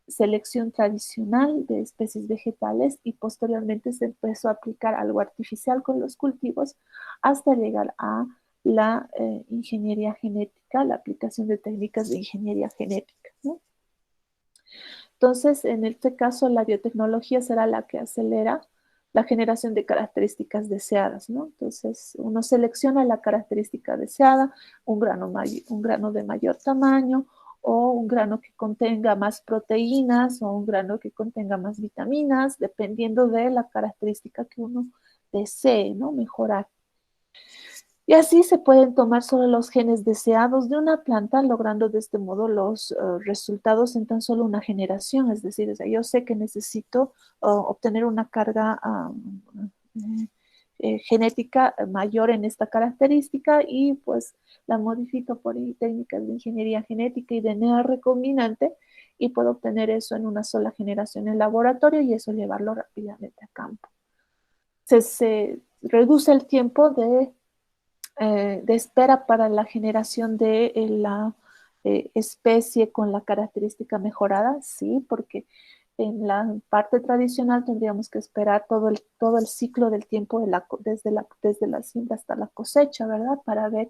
selección tradicional de especies vegetales y posteriormente se empezó a aplicar algo artificial con los cultivos hasta llegar a la ingeniería genética, la aplicación de técnicas de ingeniería genética, ¿no? Entonces, en este caso, la biotecnología será la que acelera la generación de características deseadas, ¿no? Entonces, uno selecciona la característica deseada, un grano de mayor tamaño, o un grano que contenga más proteínas, o un grano que contenga más vitaminas, dependiendo de la característica que uno desee, ¿no? Mejorar. Y así se pueden tomar solo los genes deseados de una planta, logrando de este modo los resultados en tan solo una generación. Es decir, o sea, yo sé que necesito obtener una carga genética mayor en esta característica y pues la modifico por técnicas de ingeniería genética y DNA recombinante y puedo obtener eso en una sola generación en laboratorio y eso llevarlo rápidamente a campo. Se reduce el tiempo de espera para la generación de la especie con la característica mejorada, sí, porque en la parte tradicional tendríamos que esperar todo el ciclo del tiempo desde la siembra hasta la cosecha, ¿verdad? Para ver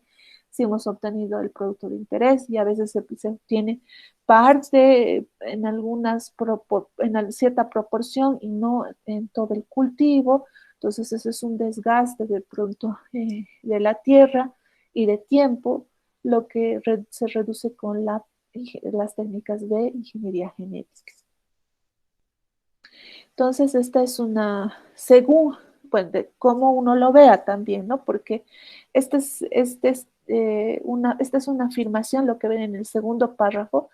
si hemos obtenido el producto de interés y a veces se obtiene parte en cierta proporción y no en todo el cultivo. Entonces, ese es un desgaste de pronto de la tierra y de tiempo, lo que se reduce con las técnicas de ingeniería genética. Entonces, esta es según, pues, de cómo uno lo vea también, ¿no? Porque esta es una afirmación, lo que ven en el segundo párrafo,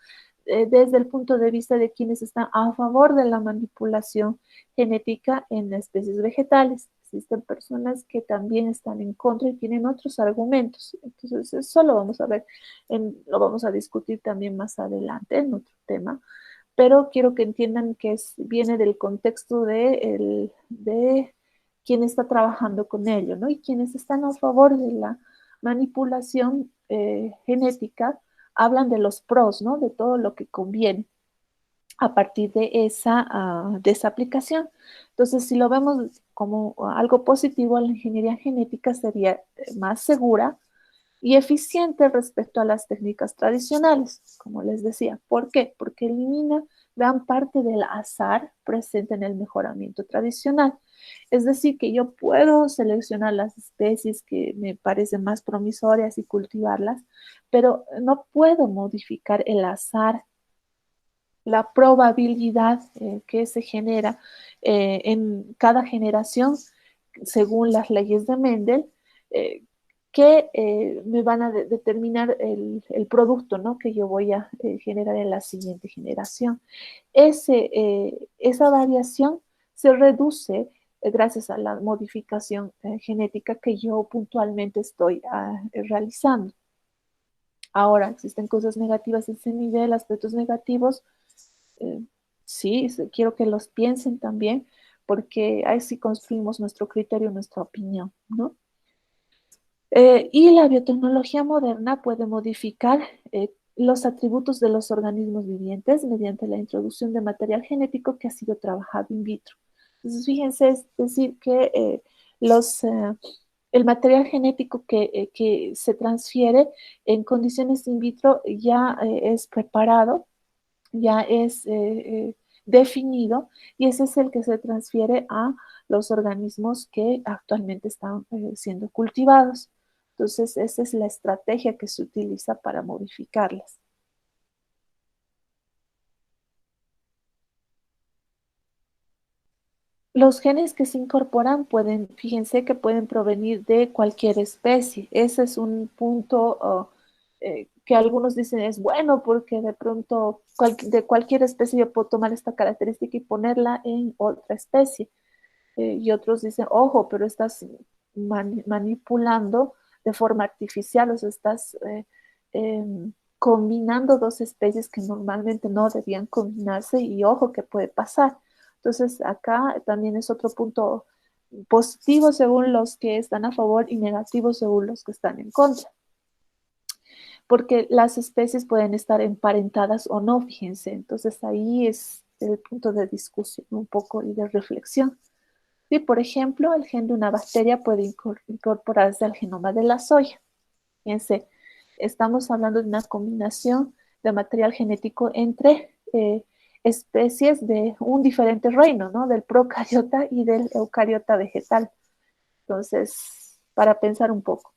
desde el punto de vista de quienes están a favor de la manipulación genética en especies vegetales. Existen personas que también están en contra y tienen otros argumentos. Entonces, eso lo vamos a ver, lo vamos a discutir también más adelante en otro tema, pero quiero que entiendan que viene del contexto de quien está trabajando con ello, ¿no? Y quienes están a favor de la manipulación genética hablan de los pros, ¿no? De todo lo que conviene a partir de esa aplicación. Entonces, si lo vemos como algo positivo, la ingeniería genética sería más segura y eficiente respecto a las técnicas tradicionales, como les decía. ¿Por qué? Porque elimina gran parte del azar presente en el mejoramiento tradicional. Es decir, que yo puedo seleccionar las especies que me parecen más promisorias y cultivarlas, pero no puedo modificar el azar, la probabilidad que se genera en cada generación según las leyes de Mendel, eh, que me van a determinar producto, ¿no? Que yo voy a generar en la siguiente generación. Esa variación se reduce gracias a la modificación genética que yo puntualmente estoy realizando. Ahora, existen cosas negativas en ese nivel, aspectos negativos, eh, sí, quiero que los piensen también, porque ahí sí construimos nuestro criterio, nuestra opinión, ¿no? Y la biotecnología moderna puede modificar los atributos de los organismos vivientes mediante la introducción de material genético que ha sido trabajado in vitro. Entonces, fíjense, es decir, que los, eh, el material genético que se transfiere en condiciones in vitro ya es preparado, ya es definido y ese es el que se transfiere a los organismos que actualmente están siendo cultivados. Entonces, esa es la estrategia que se utiliza para modificarlas. Los genes que se incorporan fíjense que pueden provenir de cualquier especie. Ese es un punto que algunos dicen es bueno porque de pronto de cualquier especie yo puedo tomar esta característica y ponerla en otra especie. Y otros dicen, ojo, pero estás manipulando de forma artificial, o sea, estás combinando dos especies que normalmente no debían combinarse y ojo que puede pasar. Entonces, acá también es otro punto positivo según los que están a favor y negativo según los que están en contra. Porque las especies pueden estar emparentadas o no, fíjense. Entonces, ahí es el punto de discusión un poco y de reflexión. Y, por ejemplo, el gen de una bacteria puede incorporarse al genoma de la soya. Fíjense, estamos hablando de una combinación de material genético entre especies de un diferente reino, ¿no? Del procariota y del eucariota vegetal. Entonces, para pensar un poco.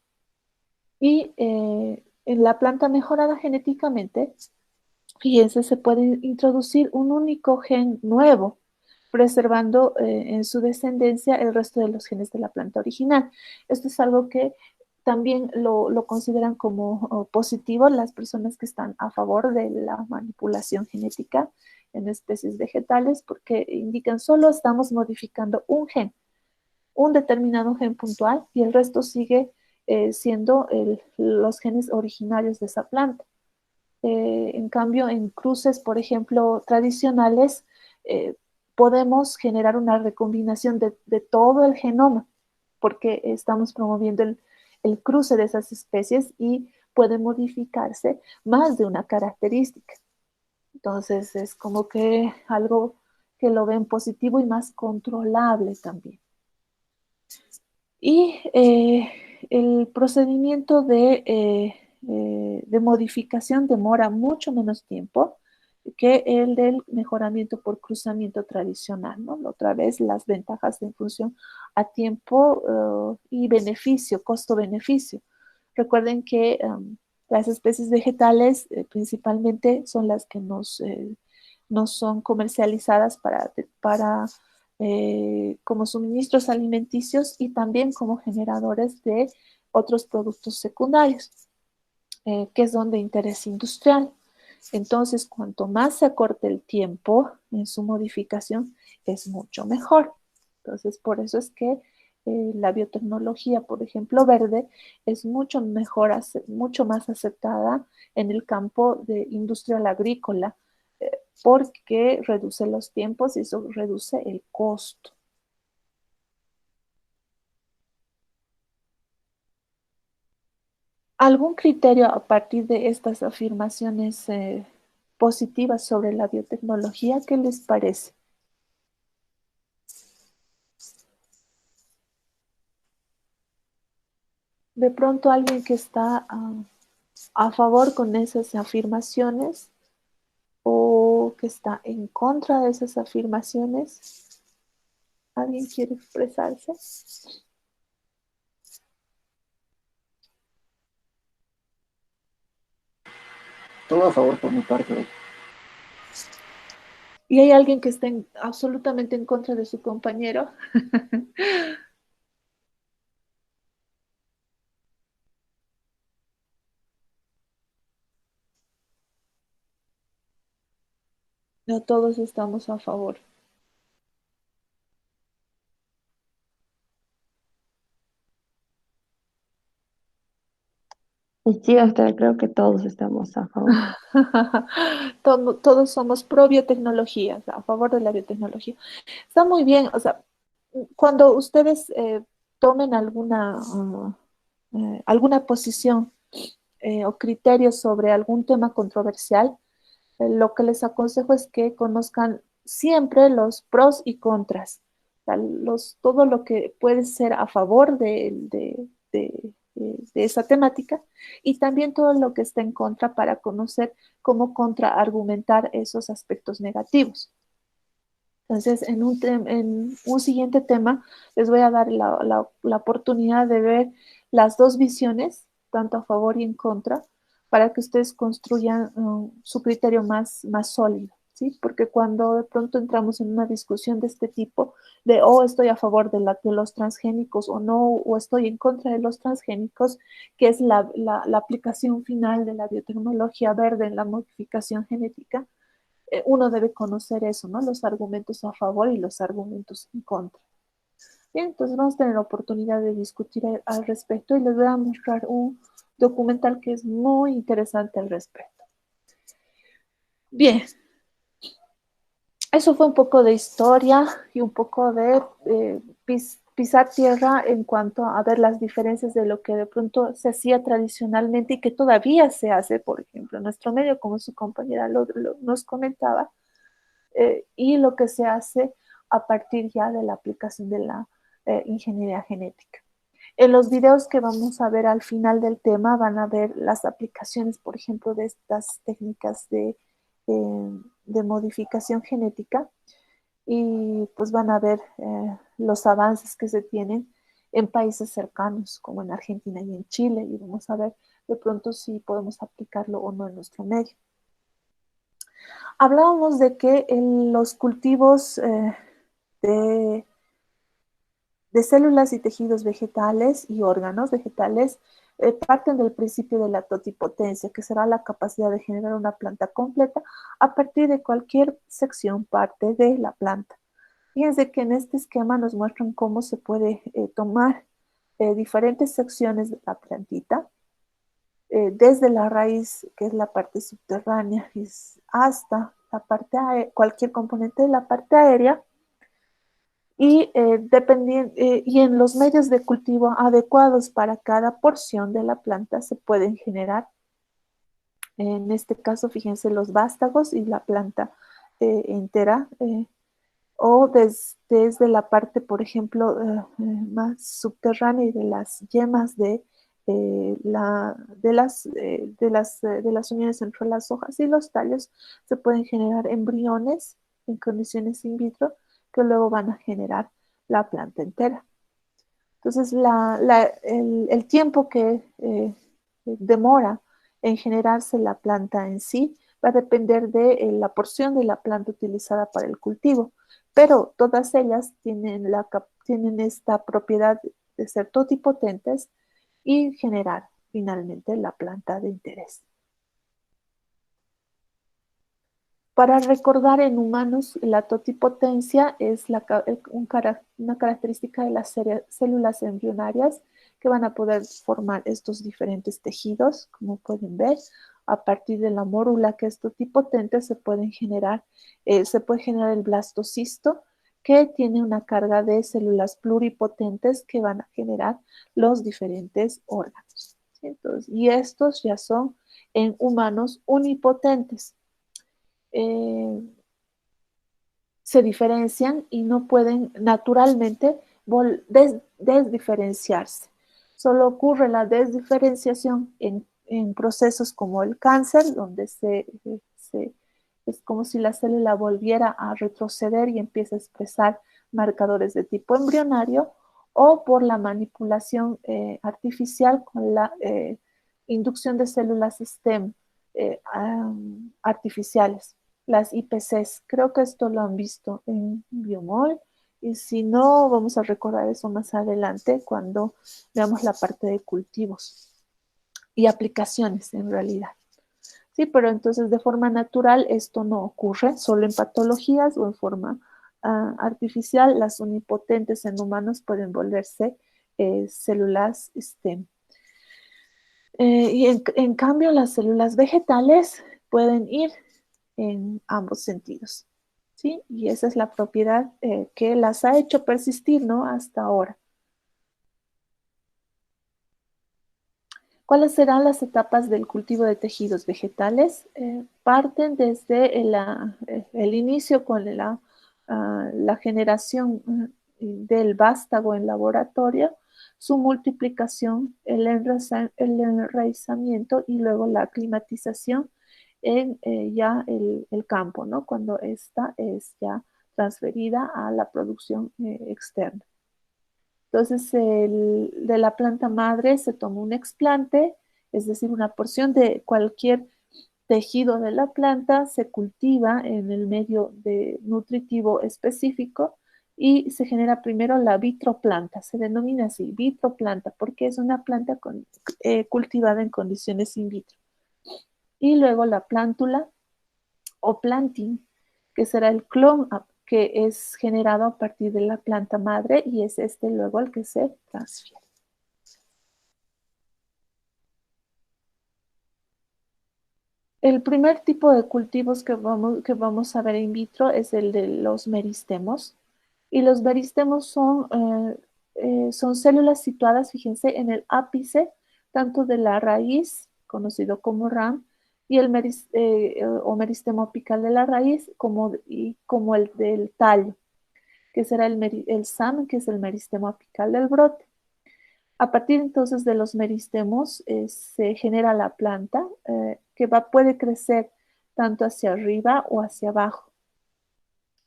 Y en la planta mejorada genéticamente, fíjense, se puede introducir un único gen nuevo, preservando en su descendencia el resto de los genes de la planta original. Esto es algo que también lo consideran como positivo las personas que están a favor de la manipulación genética en especies vegetales, porque indican solo estamos modificando un gen, un determinado gen puntual, y el resto sigue siendo los genes originarios de esa planta. En cambio, en cruces, por ejemplo, tradicionales, eh, podemos generar una recombinación de todo el genoma, porque estamos promoviendo el cruce de esas especies y puede modificarse más de una característica. Entonces, es como que algo que lo ven positivo y más controlable también. Y el procedimiento de modificación demora mucho menos tiempo que el del mejoramiento por cruzamiento tradicional, ¿no? Otra vez las ventajas en función a tiempo y beneficio, costo-beneficio. Recuerden que las especies vegetales principalmente son las que nos son comercializadas para como suministros alimenticios y también como generadores de otros productos secundarios, que son de interés industrial. Entonces, cuanto más se acorte el tiempo en su modificación, es mucho mejor. Entonces, por eso es que la biotecnología, por ejemplo, verde, es mucho mejor, mucho más aceptada en el campo de industrial agrícola, porque reduce los tiempos y eso reduce el costo. ¿Algún criterio a partir de estas afirmaciones positivas sobre la biotecnología? ¿Qué les parece? De pronto alguien que está a favor con esas afirmaciones o que está en contra de esas afirmaciones. ¿Alguien quiere expresarse? Todo a favor por mi parte. ¿Y hay alguien que esté absolutamente en contra de su compañero? No, todos estamos a favor. Y sí, hasta creo que todos estamos a favor. Todos somos pro biotecnología, o sea, a favor de la biotecnología. Está muy bien, o sea, cuando ustedes tomen alguna posición o criterios sobre algún tema controversial, lo que les aconsejo es que conozcan siempre los pros y contras, o sea, todo lo que puede ser a favor de esa temática y también todo lo que está en contra para conocer cómo contraargumentar esos aspectos negativos. Entonces, en un siguiente tema les voy a dar la oportunidad de ver las dos visiones, tanto a favor y en contra, para que ustedes construyan su criterio más sólido, ¿sí? Porque cuando de pronto entramos en una discusión de este tipo, de, oh, estoy a favor de los transgénicos o no, o estoy en contra de los transgénicos, que es la aplicación final de la biotecnología verde en la modificación genética, uno debe conocer eso, ¿no? Los argumentos a favor y los argumentos en contra. Bien, entonces vamos a tener la oportunidad de discutir al respecto y les voy a mostrar un documental que es muy interesante al respecto. Bien, eso fue un poco de historia y un poco de pisar tierra en cuanto a ver las diferencias de lo que de pronto se hacía tradicionalmente y que todavía se hace, por ejemplo, en nuestro medio, como su compañera nos comentaba, y lo que se hace a partir ya de la aplicación de la ingeniería genética. En los videos que vamos a ver al final del tema van a ver las aplicaciones, por ejemplo, de estas técnicas de modificación genética y pues van a ver los avances que se tienen en países cercanos, como en Argentina y en Chile, y vamos a ver de pronto si podemos aplicarlo o no en nuestro medio. Hablábamos de que en los cultivos de células y tejidos vegetales y órganos vegetales parten del principio de la totipotencia, que será la capacidad de generar una planta completa a partir de cualquier sección parte de la planta. Fíjense que en este esquema nos muestran cómo se puede tomar diferentes secciones de la plantita, desde la raíz, que es la parte subterránea, hasta la parte cualquier componente de la parte aérea, y, y en los medios de cultivo adecuados para cada porción de la planta se pueden generar, en este caso, fíjense, los vástagos y la planta entera, o desde la parte, por ejemplo, más subterránea y de las yemas de las uniones entre las hojas y los tallos, se pueden generar embriones en condiciones in vitro que luego van a generar la planta entera. Entonces, el tiempo que demora en generarse la planta en sí va a depender de la porción de la planta utilizada para el cultivo, pero todas ellas tienen esta propiedad de ser totipotentes y generar finalmente la planta de interés. Para recordar, en humanos, la totipotencia es una característica de las células embrionarias que van a poder formar estos diferentes tejidos, como pueden ver. A partir de la mórula que es totipotente se puede generar el blastocisto, que tiene una carga de células pluripotentes que van a generar los diferentes órganos. ¿Sí? Entonces, y estos ya son en humanos unipotentes. Se diferencian y no pueden naturalmente desdiferenciarse. Solo ocurre la desdiferenciación en procesos como el cáncer, donde es como si la célula volviera a retroceder y empieza a expresar marcadores de tipo embrionario, o por la manipulación artificial con la inducción de células STEM artificiales, las IPCs. Creo que esto lo han visto en Biomol, y si no, vamos a recordar eso más adelante cuando veamos la parte de cultivos y aplicaciones en realidad. Sí, pero entonces de forma natural esto no ocurre, solo en patologías o en forma artificial. Las unipotentes en humanos pueden volverse células STEM. Y en cambio, las células vegetales pueden ir en ambos sentidos, ¿sí? Y esa es la propiedad que las ha hecho persistir, ¿no? Hasta ahora. ¿Cuáles serán las etapas del cultivo de tejidos vegetales? Parten desde el inicio con la generación del vástago en laboratorio, su multiplicación, el enraizamiento y luego la aclimatización en ya el campo, ¿no? Cuando esta es ya transferida a la producción externa. Entonces, de la planta madre se toma un explante, es decir, una porción de cualquier tejido de la planta, se cultiva en el medio nutritivo específico y se genera primero la vitroplanta. Se denomina así, vitroplanta, porque es una planta cultivada en condiciones in vitro. Y luego la plántula o planting, que será el clon que es generado a partir de la planta madre y es este luego el que se transfiere. El primer tipo de cultivos que vamos a ver in vitro es el de los meristemos. Y los meristemos son células situadas, fíjense, en el ápice tanto de la raíz, conocido como ram, y o meristemo apical de la raíz, como el del tallo, que será el SAM, que es el meristemo apical del brote. A partir entonces de los meristemos se genera la planta que puede crecer tanto hacia arriba o hacia abajo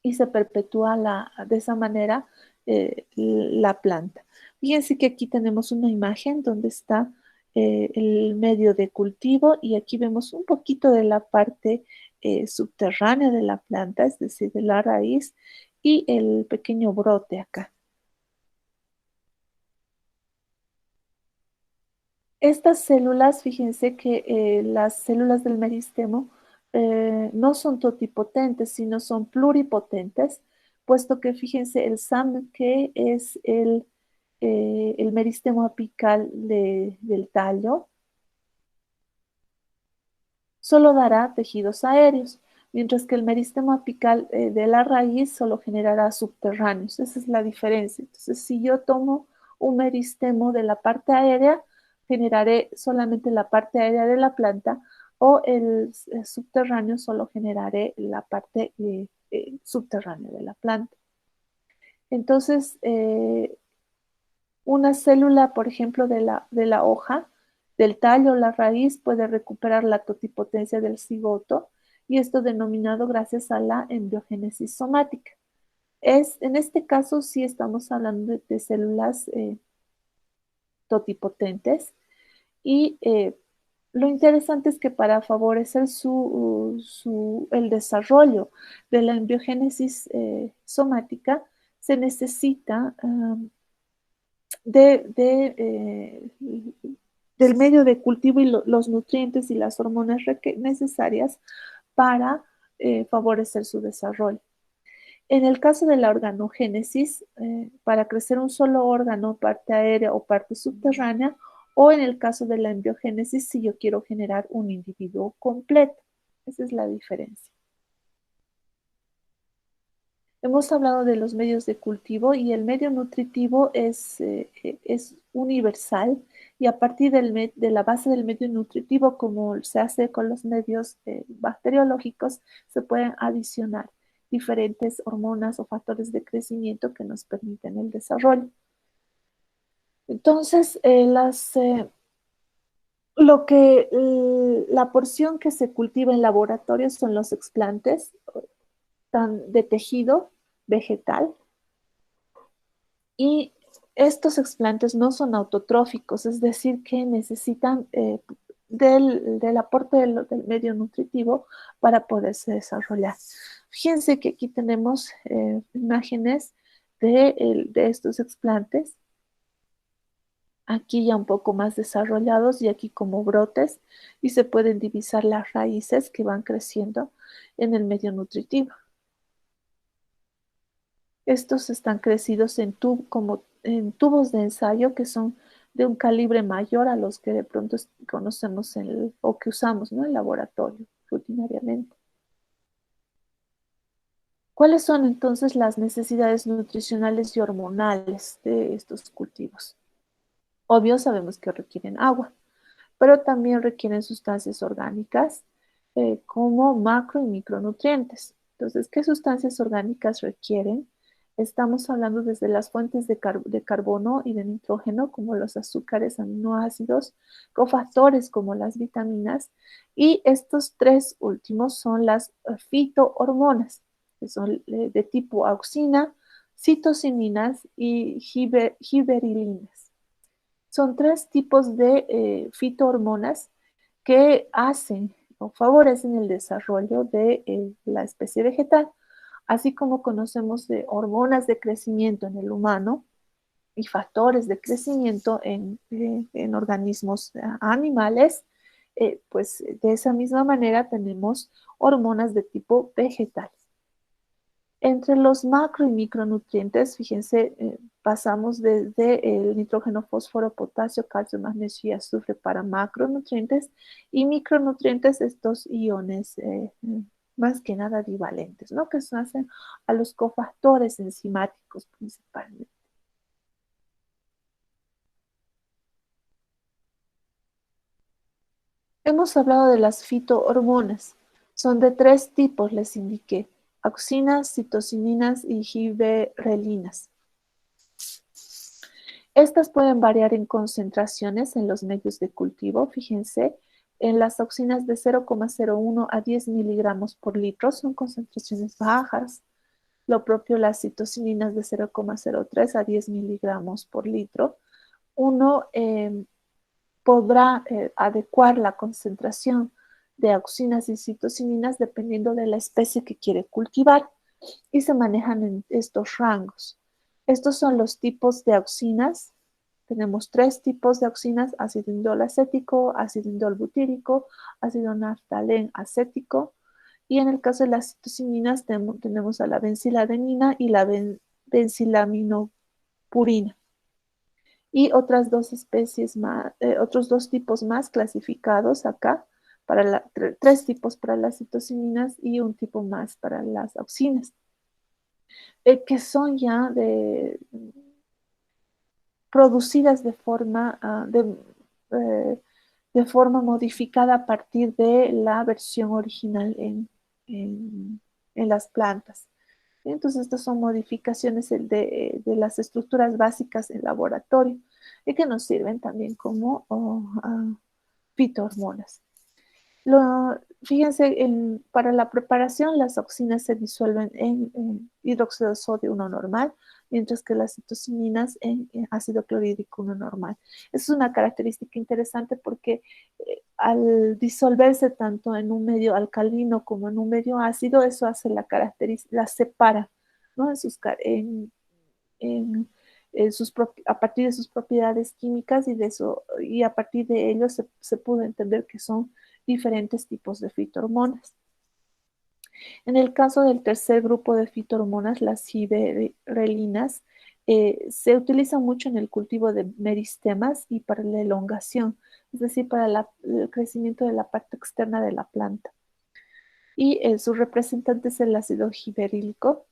y se perpetúa de esa manera la planta. Fíjense que aquí tenemos una imagen donde está el medio de cultivo y aquí vemos un poquito de la parte subterránea de la planta, es decir, de la raíz y el pequeño brote acá. Estas células, fíjense que las células del meristemo no son totipotentes, sino son pluripotentes, puesto que fíjense el SAM, que es el meristemo apical del tallo, solo dará tejidos aéreos, mientras que el meristemo apical de la raíz solo generará subterráneos. Esa es la diferencia. Entonces, si yo tomo un meristemo de la parte aérea, generaré solamente la parte aérea de la planta o el subterráneo solo generaré la parte subterránea de la planta. Entonces, una célula, por ejemplo, de la hoja, del tallo o la raíz puede recuperar la totipotencia del cigoto y esto denominado gracias a la embriogénesis somática. En este caso sí estamos hablando de células totipotentes y lo interesante es que para favorecer el desarrollo de la embriogénesis somática se necesita del medio de cultivo y los nutrientes y las hormonas necesarias para favorecer su desarrollo. En el caso de la organogénesis, para crecer un solo órgano, parte aérea o parte subterránea, o en el caso de la embriogénesis, si yo quiero generar un individuo completo. Esa es la diferencia. Hemos hablado de los medios de cultivo y el medio nutritivo es universal y a partir de la base del medio nutritivo, como se hace con los medios bacteriológicos, se pueden adicionar diferentes hormonas o factores de crecimiento que nos permiten el desarrollo. Entonces, la porción que se cultiva en laboratorio son los explantes de tejido vegetal y estos explantes no son autotróficos, es decir, que necesitan del aporte del medio nutritivo para poderse desarrollar. Fíjense que aquí tenemos imágenes de estos explantes, aquí ya un poco más desarrollados y aquí como brotes, y se pueden divisar las raíces que van creciendo en el medio nutritivo. Estos están crecidos como en tubos de ensayo que son de un calibre mayor a los que de pronto conocemos o que usamos, ¿no?, en laboratorio rutinariamente. ¿Cuáles son entonces las necesidades nutricionales y hormonales de estos cultivos? Obvio, sabemos que requieren agua, pero también requieren sustancias orgánicas como macro y micronutrientes. Entonces, ¿qué sustancias orgánicas requieren? Estamos hablando desde las fuentes de carbono y de nitrógeno, como los azúcares, aminoácidos, cofactores como las vitaminas, y estos tres últimos son las fitohormonas, que son de tipo auxina, citocininas y giberilinas. Son tres tipos de fitohormonas que hacen o favorecen el desarrollo de la especie vegetal, así como conocemos de hormonas de crecimiento en el humano y factores de crecimiento en organismos animales, pues de esa misma manera tenemos hormonas de tipo vegetal. Entre los macro y micronutrientes, fíjense, pasamos desde el nitrógeno, fósforo, potasio, calcio, magnesio y azufre para macronutrientes, y micronutrientes, estos iones más que nada divalentes, ¿no? Que se hacen a los cofactores enzimáticos principalmente. Hemos hablado de las fitohormonas. Son de 3 tipos, les indiqué: auxinas, citocininas y giberelinas. Estas pueden variar en concentraciones en los medios de cultivo. Fíjense, en las auxinas de 0,01 a 10 miligramos por litro son concentraciones bajas. Lo propio las citocininas de 0,03 a 10 miligramos por litro. Uno podrá adecuar la concentración de auxinas y citocininas dependiendo de la especie que quiere cultivar, y se manejan en estos rangos. Estos son los tipos de auxinas. Tenemos 3 tipos de auxinas: ácido indol acético, ácido indol butírico, ácido naftalén acético. Y en el caso de las citocininas tenemos a la benciladenina y la bencilaminopurina. Y otras 2 especies más, otros 2 tipos más clasificados acá, para 3 tipos para las citocininas y un tipo más para las auxinas, que son ya producidas de forma modificada a partir de la versión original en las plantas. Entonces, estas son modificaciones de las estructuras básicas en laboratorio y que nos sirven también como fitohormonas. Fíjense, para la preparación, las auxinas se disuelven en hidróxido de sodio 1 normal, mientras que las citocininas en ácido clorhídrico 1 normal. Es una característica interesante porque al disolverse tanto en un medio alcalino como en un medio ácido, eso hace la separa, ¿no? A partir de sus propiedades químicas, y a partir de ello se pudo entender que son diferentes tipos de fitohormonas. En el caso del tercer grupo de fitohormonas, las giberelinas, se utilizan mucho en el cultivo de meristemas y para la elongación, es decir, para el crecimiento de la parte externa de la planta. Y su representante es el ácido giberílico,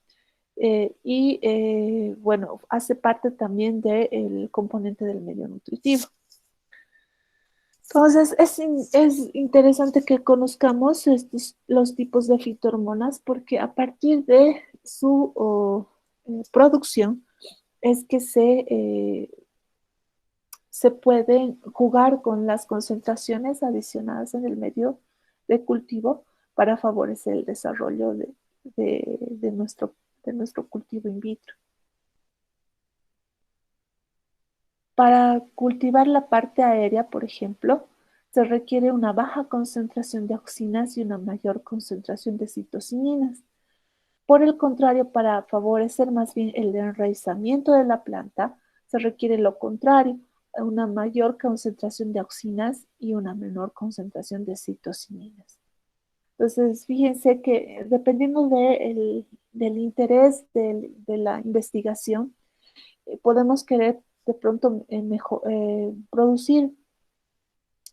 bueno, hace parte también del componente del medio nutritivo. Entonces, es interesante que conozcamos los tipos de fitohormonas, porque a partir de su producción es que se pueden jugar con las concentraciones adicionadas en el medio de cultivo para favorecer el desarrollo de nuestro cultivo in vitro. Para cultivar la parte aérea, por ejemplo, se requiere una baja concentración de auxinas y una mayor concentración de citocininas. Por el contrario, para favorecer más bien el enraizamiento de la planta, se requiere lo contrario: una mayor concentración de auxinas y una menor concentración de citocininas. Entonces, fíjense que dependiendo del interés de la investigación, podemos querer de pronto producir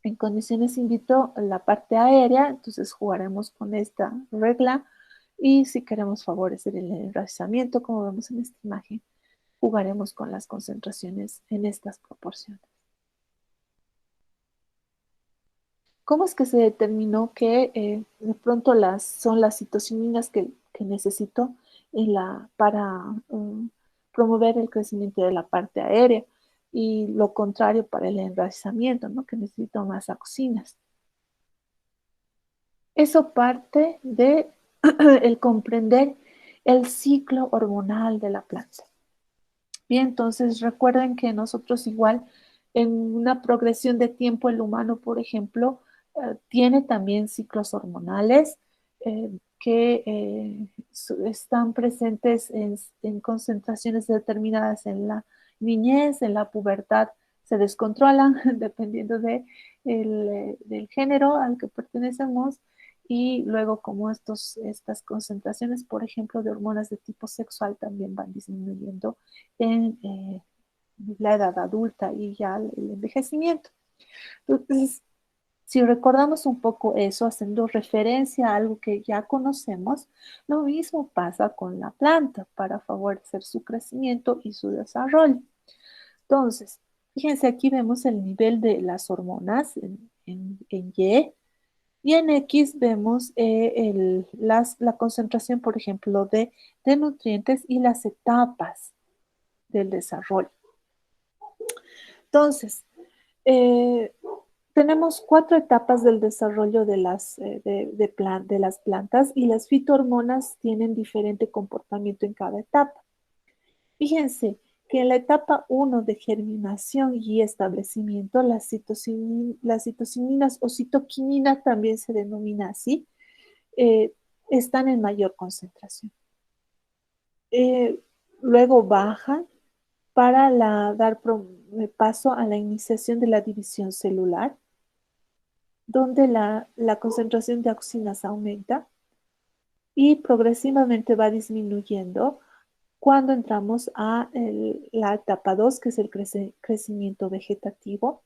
en condiciones in vitro la parte aérea, entonces jugaremos con esta regla. Y si queremos favorecer el enraizamiento, como vemos en esta imagen, jugaremos con las concentraciones en estas proporciones. ¿Cómo es que se determinó que de pronto son las citocininas que necesito para promover el crecimiento de la parte aérea, y lo contrario para el enraizamiento, ¿no? Que necesito más auxinas? Eso parte de el comprender el ciclo hormonal de la planta. Bien, entonces recuerden que nosotros igual en una progresión de tiempo, el humano, por ejemplo, tiene también ciclos hormonales que están presentes en concentraciones determinadas en la niñez, en la pubertad se descontrolan dependiendo del género al que pertenecemos, Y luego como estas concentraciones, por ejemplo, de hormonas de tipo sexual también van disminuyendo en la edad adulta y ya el envejecimiento. Entonces, si recordamos un poco eso, haciendo referencia a algo que ya conocemos, lo mismo pasa con la planta para favorecer su crecimiento y su desarrollo. Entonces, fíjense, aquí vemos el nivel de las hormonas en y en X vemos la concentración, por ejemplo, de nutrientes y las etapas del desarrollo. Entonces, eh, tenemos 4 etapas del desarrollo de las plantas y las fitohormonas tienen diferente comportamiento en cada etapa. Fíjense que en la etapa 1 de germinación y establecimiento, las citocininas o citoquinina también se denomina así, eh, están en mayor concentración. Eh, Luego bajan para dar paso a la iniciación de la división celular, donde la concentración de auxinas aumenta y progresivamente va disminuyendo cuando entramos a la etapa 2, que es el crecimiento vegetativo.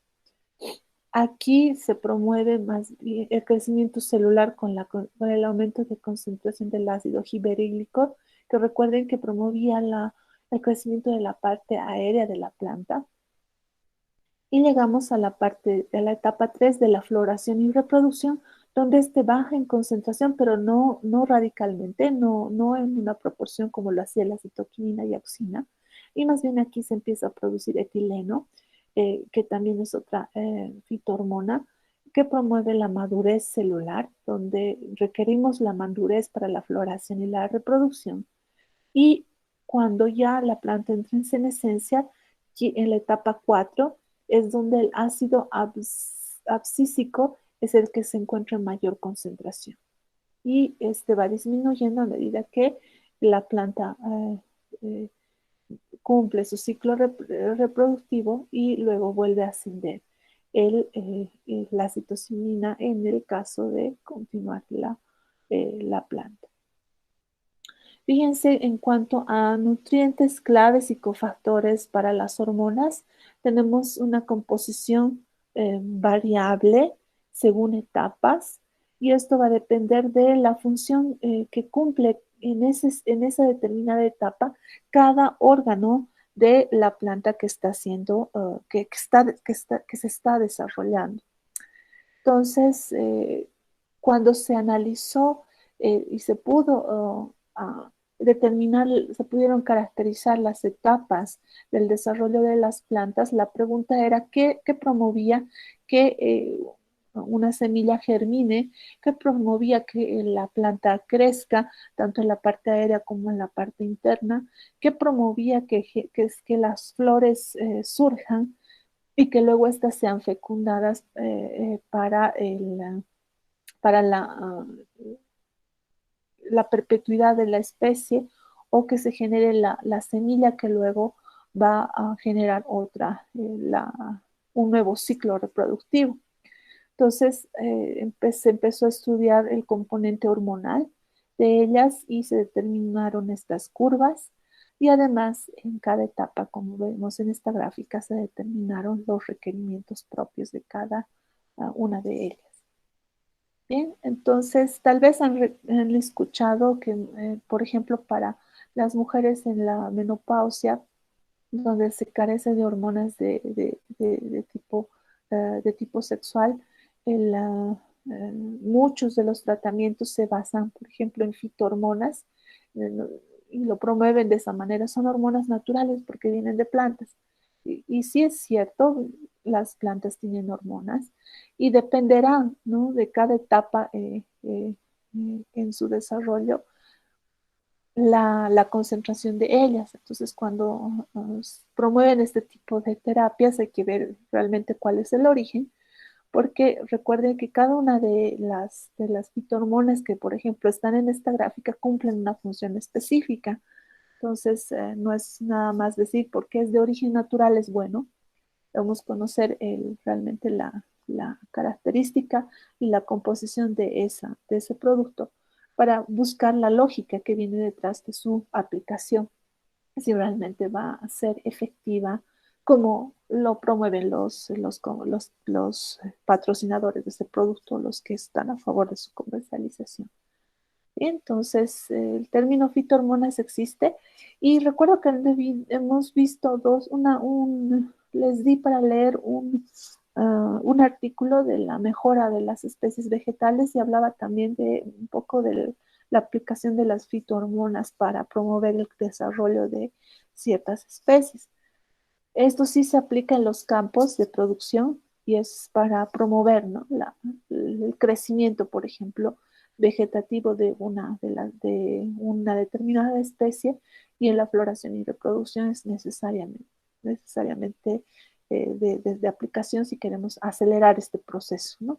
Aquí se promueve más bien el crecimiento celular con el aumento de concentración del ácido giberílico, que recuerden que promovía el crecimiento de la parte aérea de la planta. Y llegamos a la etapa 3 de la floración y reproducción, donde este baja en concentración, pero no radicalmente, no en una proporción como lo hacía la citoquinina y auxina. Y más bien aquí se empieza a producir etileno, que también es otra fitohormona que promueve la madurez celular, donde requerimos la madurez para la floración y la reproducción. Y cuando ya la planta entra en senescencia, en la etapa 4 es donde el ácido abscísico es el que se encuentra en mayor concentración. Y este va disminuyendo a medida que la planta eh, cumple su ciclo reproductivo y luego vuelve a ascender la citocinina en el caso de continuar la planta. Fíjense, en cuanto a nutrientes claves y cofactores para las hormonas, tenemos una composición variable según etapas y esto va a depender de la función que cumple en esa determinada etapa cada órgano de la planta que está haciendo, que se está desarrollando. Entonces, cuando se analizó y se pudo determinar, se pudieron caracterizar las etapas del desarrollo de las plantas, la pregunta era qué promovía que una semilla germine, qué promovía que la planta crezca, tanto en la parte aérea como en la parte interna, qué promovía que las flores surjan y que luego estas sean fecundadas para la perpetuidad de la especie o que se genere la semilla que luego va a generar un nuevo ciclo reproductivo. Entonces se empezó a estudiar el componente hormonal de ellas y se determinaron estas curvas y además en cada etapa, como vemos en esta gráfica, se determinaron los requerimientos propios de cada una de ellas. Bien, entonces tal vez han escuchado que, por ejemplo, para las mujeres en la menopausia, donde se carece de hormonas de tipo sexual, muchos de los tratamientos se basan, por ejemplo, en fitohormonas y lo promueven de esa manera. Son hormonas naturales porque vienen de plantas. Y sí es cierto, las plantas tienen hormonas y dependerán, ¿no?, de cada etapa en su desarrollo la concentración de ellas. Entonces, cuando promueven este tipo de terapias, hay que ver realmente cuál es el origen, porque recuerden que cada una de las fitohormonas que, por ejemplo, están en esta gráfica cumplen una función específica. Entonces, no es nada más decir porque es de origen natural es bueno. Debemos conocer realmente la característica y la composición de ese producto para buscar la lógica que viene detrás de su aplicación, si realmente va a ser efectiva como lo promueven los patrocinadores de ese producto, los que están a favor de su comercialización. Entonces, el término fitohormonas existe y recuerdo que hemos visto les di para leer un artículo de la mejora de las especies vegetales y hablaba también de un poco de la aplicación de las fitohormonas para promover el desarrollo de ciertas especies. Esto sí se aplica en los campos de producción y es para promover, ¿no? El crecimiento, por ejemplo, vegetativo de una determinada especie y en la floración y reproducción es necesariamente de aplicación si queremos acelerar este proceso, ¿no?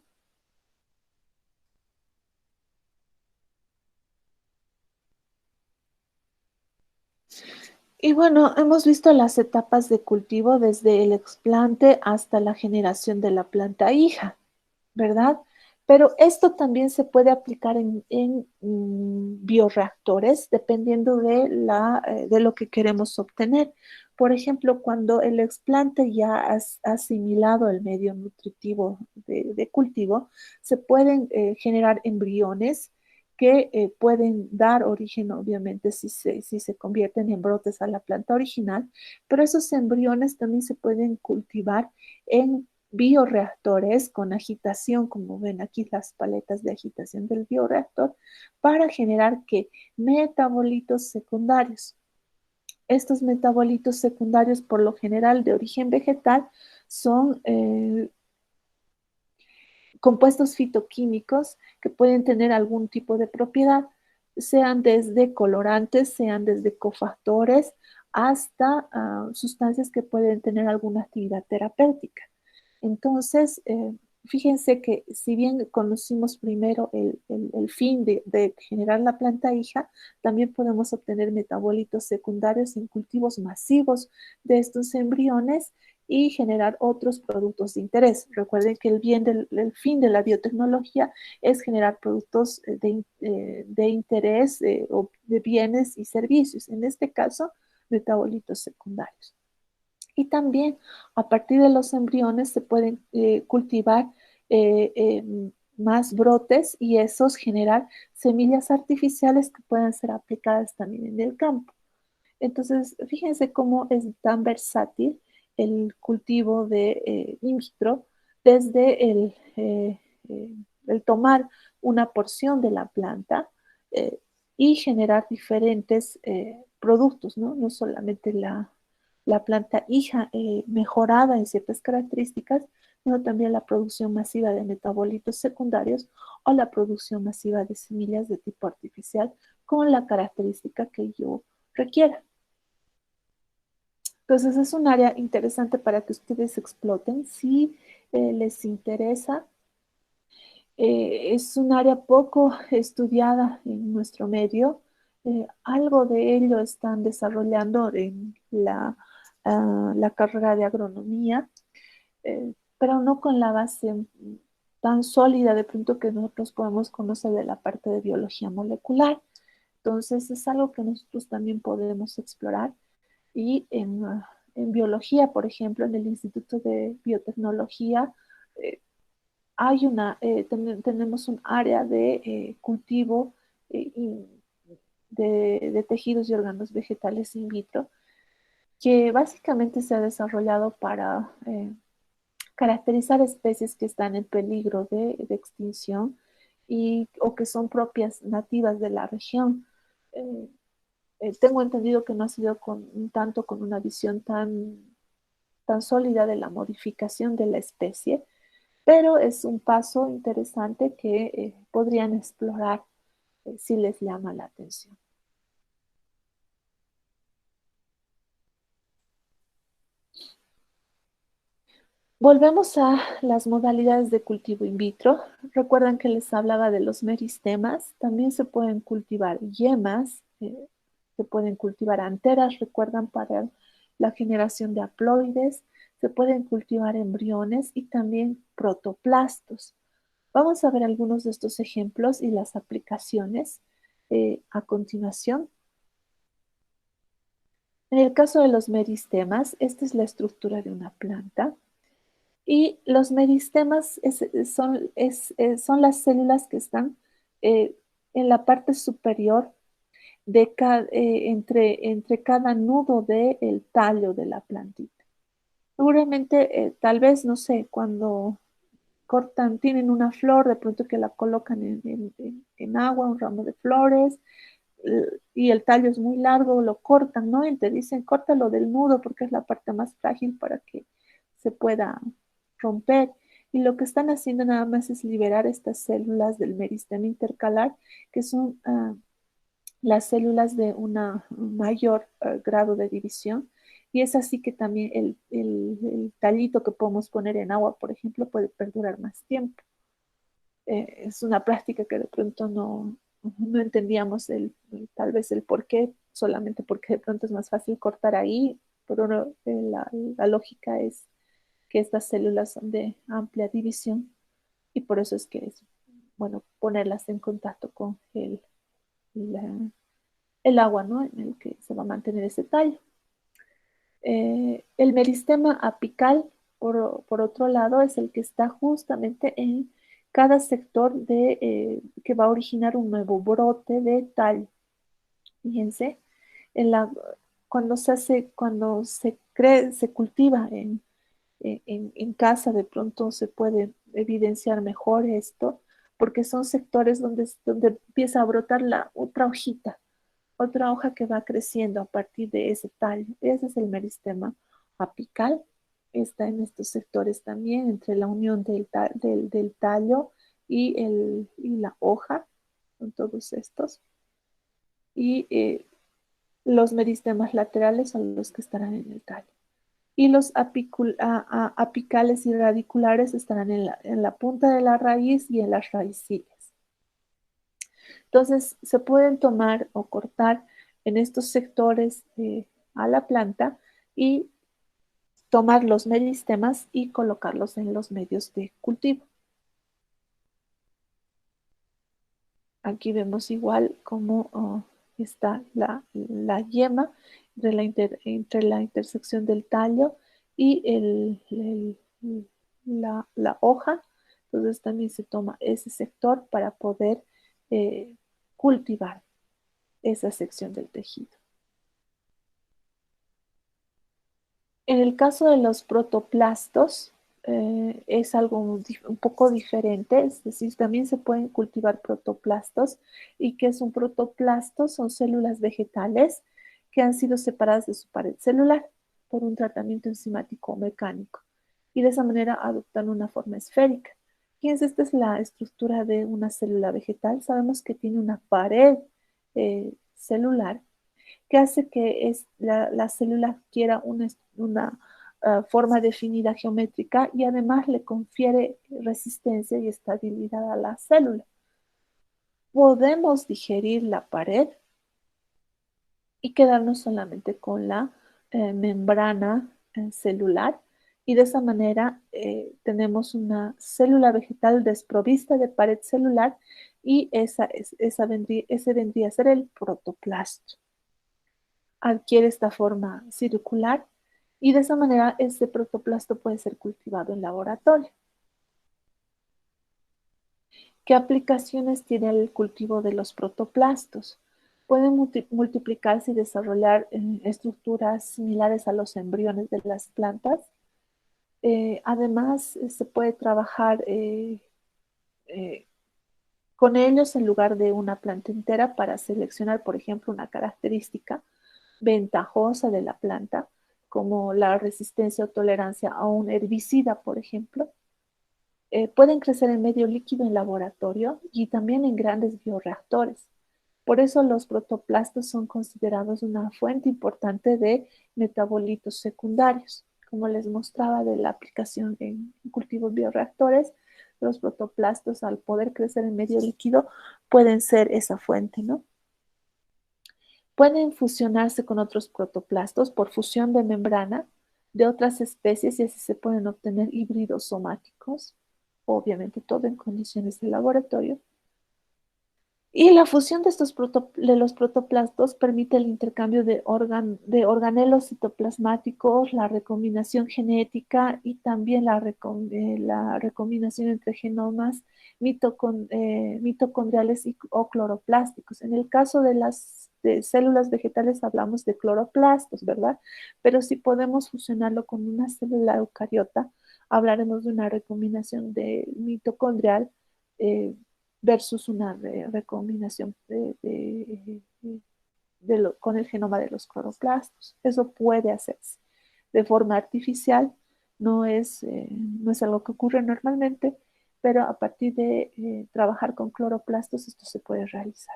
Y bueno, hemos visto las etapas de cultivo desde el explante hasta la generación de la planta hija, ¿verdad? Pero esto también se puede aplicar en bioreactores dependiendo de lo que queremos obtener. Por ejemplo, cuando el explante ya ha asimilado el medio nutritivo de cultivo, se pueden generar embriones que pueden dar origen, obviamente, si se convierten en brotes a la planta original, pero esos embriones también se pueden cultivar en bioreactores con agitación, como ven aquí las paletas de agitación del bioreactor, para generar que metabolitos secundarios. Estos metabolitos secundarios, por lo general de origen vegetal, son compuestos fitoquímicos que pueden tener algún tipo de propiedad, sean desde colorantes, sean desde cofactores, hasta sustancias que pueden tener alguna actividad terapéutica. Entonces, fíjense que si bien conocimos primero el fin de generar la planta hija, también podemos obtener metabolitos secundarios en cultivos masivos de estos embriones y generar otros productos de interés. Recuerden que el fin de la biotecnología es generar productos de interés o de bienes y servicios, en este caso, metabolitos secundarios. Y también a partir de los embriones se pueden cultivar más brotes y esos generar semillas artificiales que puedan ser aplicadas también en el campo. Entonces, fíjense cómo es tan versátil el cultivo de in vitro desde el tomar una porción de la planta eh, y generar diferentes productos, ¿no? No solamente la planta hija mejorada en ciertas características, sino también la producción masiva de metabolitos secundarios o la producción masiva de semillas de tipo artificial con la característica que yo requiera. Entonces es un área interesante para que ustedes exploten si les interesa. Es un área poco estudiada en nuestro medio. Algo de ello están desarrollando en la carrera de agronomía, pero no con la base tan sólida de pronto que nosotros podemos conocer de la parte de biología molecular. Entonces es algo que nosotros también podemos explorar y en biología, por ejemplo, en el Instituto de Biotecnología, eh, tenemos un área de cultivo de tejidos y órganos vegetales in vitro que básicamente se ha desarrollado para caracterizar especies que están en peligro de extinción o que son propias nativas de la región. Eh, Tengo entendido que no ha sido tanto con una visión tan sólida de la modificación de la especie, pero es un paso interesante que podrían explorar si les llama la atención. Volvemos a las modalidades de cultivo in vitro. Recuerdan que les hablaba de los meristemas. También se pueden cultivar yemas, se pueden cultivar anteras, recuerdan, para la generación de haploides. se pueden cultivar embriones y también protoplastos. Vamos a ver algunos de estos ejemplos y las aplicaciones a continuación. En el caso de los meristemas, esta es la estructura de una planta. Y los meristemas son las células que están en la parte superior entre cada nudo del tallo de la plantita. Seguramente, tal vez, no sé, cuando cortan, tienen una flor, de pronto que la colocan en agua, un ramo de flores, y el tallo es muy largo, lo cortan, ¿no? Y te dicen, córtalo del nudo porque es la parte más frágil para que se pueda romper. Y lo que están haciendo nada más es liberar estas células del meristema intercalar, que son las células de un mayor grado de división. Y es así que también el tallito que podemos poner en agua, por ejemplo, puede perdurar más tiempo. Es una práctica que de pronto no entendíamos tal vez el por qué, solamente porque de pronto es más fácil cortar ahí, pero la lógica es que estas células son de amplia división y por eso es que es bueno ponerlas en contacto con el agua, ¿no? En el que se va a mantener ese tallo. El meristema apical, por otro lado, es el que está justamente en cada sector que va a originar un nuevo brote de tallo. Fíjense, en la, cuando se cultiva en casa, de pronto se puede evidenciar mejor esto, porque son sectores donde empieza a brotar la otra hoja que va creciendo a partir de ese tallo. Ese es el meristema apical. Está en estos sectores también, entre la unión del tallo y la hoja, son todos estos. Y los meristemas laterales son los que estarán en el tallo. Y los apicales y radiculares estarán en la punta de la raíz y en las raicillas. Entonces, se pueden tomar o cortar en estos sectores a la planta y tomar los meristemas y colocarlos en los medios de cultivo. Aquí vemos igual cómo está la yema entre la intersección del tallo y la hoja. Entonces también se toma ese sector para poder eh, cultivar esa sección del tejido. En el caso de los protoplastos, es algo un poco diferente, es decir, también se pueden cultivar protoplastos. ¿Y qué es un protoplasto? Son células vegetales que han sido separadas de su pared celular por un tratamiento enzimático o mecánico y de esa manera adoptan una forma esférica. Fíjense, esta es la estructura de una célula vegetal. Sabemos que tiene una pared celular que hace que la célula adquiera una forma definida geométrica y además le confiere resistencia y estabilidad a la célula. Podemos digerir la pared y quedarnos solamente con la membrana celular y de esa manera tenemos una célula vegetal desprovista de pared celular y ese vendría a ser el protoplasto. Adquiere esta forma circular y de esa manera este protoplasto puede ser cultivado en laboratorio. ¿Qué aplicaciones tiene el cultivo de los protoplastos? Pueden multiplicarse y desarrollar estructuras similares a los embriones de las plantas. Además, se puede trabajar con ellos en lugar de una planta entera para seleccionar, por ejemplo, una característica ventajosa de la planta, como la resistencia o tolerancia a un herbicida, por ejemplo. Pueden crecer en medio líquido en laboratorio y también en grandes bioreactores. Por eso los protoplastos son considerados una fuente importante de metabolitos secundarios. Como les mostraba de la aplicación en cultivos bioreactores, los protoplastos al poder crecer en medio líquido pueden ser esa fuente, ¿no? Pueden fusionarse con otros protoplastos por fusión de membrana de otras especies y así se pueden obtener híbridos somáticos, obviamente todo en condiciones de laboratorio. Y la fusión de de los protoplastos permite el intercambio de organelos citoplasmáticos, la recombinación genética y también la recombinación entre genomas mitocondriales o cloroplásticos. En el caso de las células vegetales hablamos de cloroplastos, ¿verdad? Pero si podemos fusionarlo con una célula eucariota, hablaremos de una recombinación de mitocondrial eh, versus una recombinación con el genoma de los cloroplastos. Eso puede hacerse de forma artificial, no es algo que ocurre normalmente, pero a partir de trabajar con cloroplastos esto se puede realizar.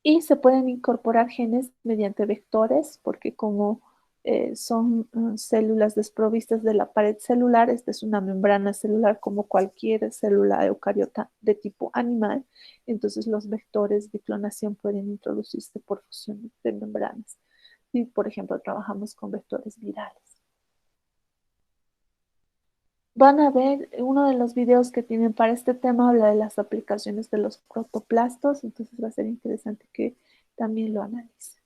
Y se pueden incorporar genes mediante vectores, porque como son células desprovistas de la pared celular, esta es una membrana celular como cualquier célula eucariota de tipo animal, entonces los vectores de clonación pueden introducirse por fusión de membranas. Y, por ejemplo, trabajamos con vectores virales. Van a ver uno de los videos que tienen para este tema, habla de las aplicaciones de los protoplastos, entonces va a ser interesante que también lo analicen.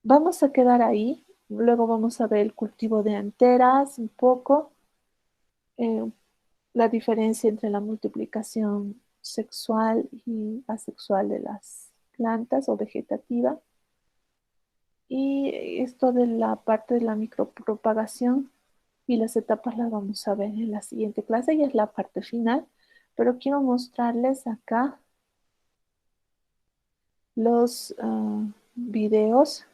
Vamos a quedar ahí, luego vamos a ver el cultivo de anteras un poco, eh, la diferencia entre la multiplicación sexual y asexual de las plantas o vegetativa. Y esto de la parte de la micropropagación y las etapas las vamos a ver en la siguiente clase y es la parte final, pero quiero mostrarles acá los videos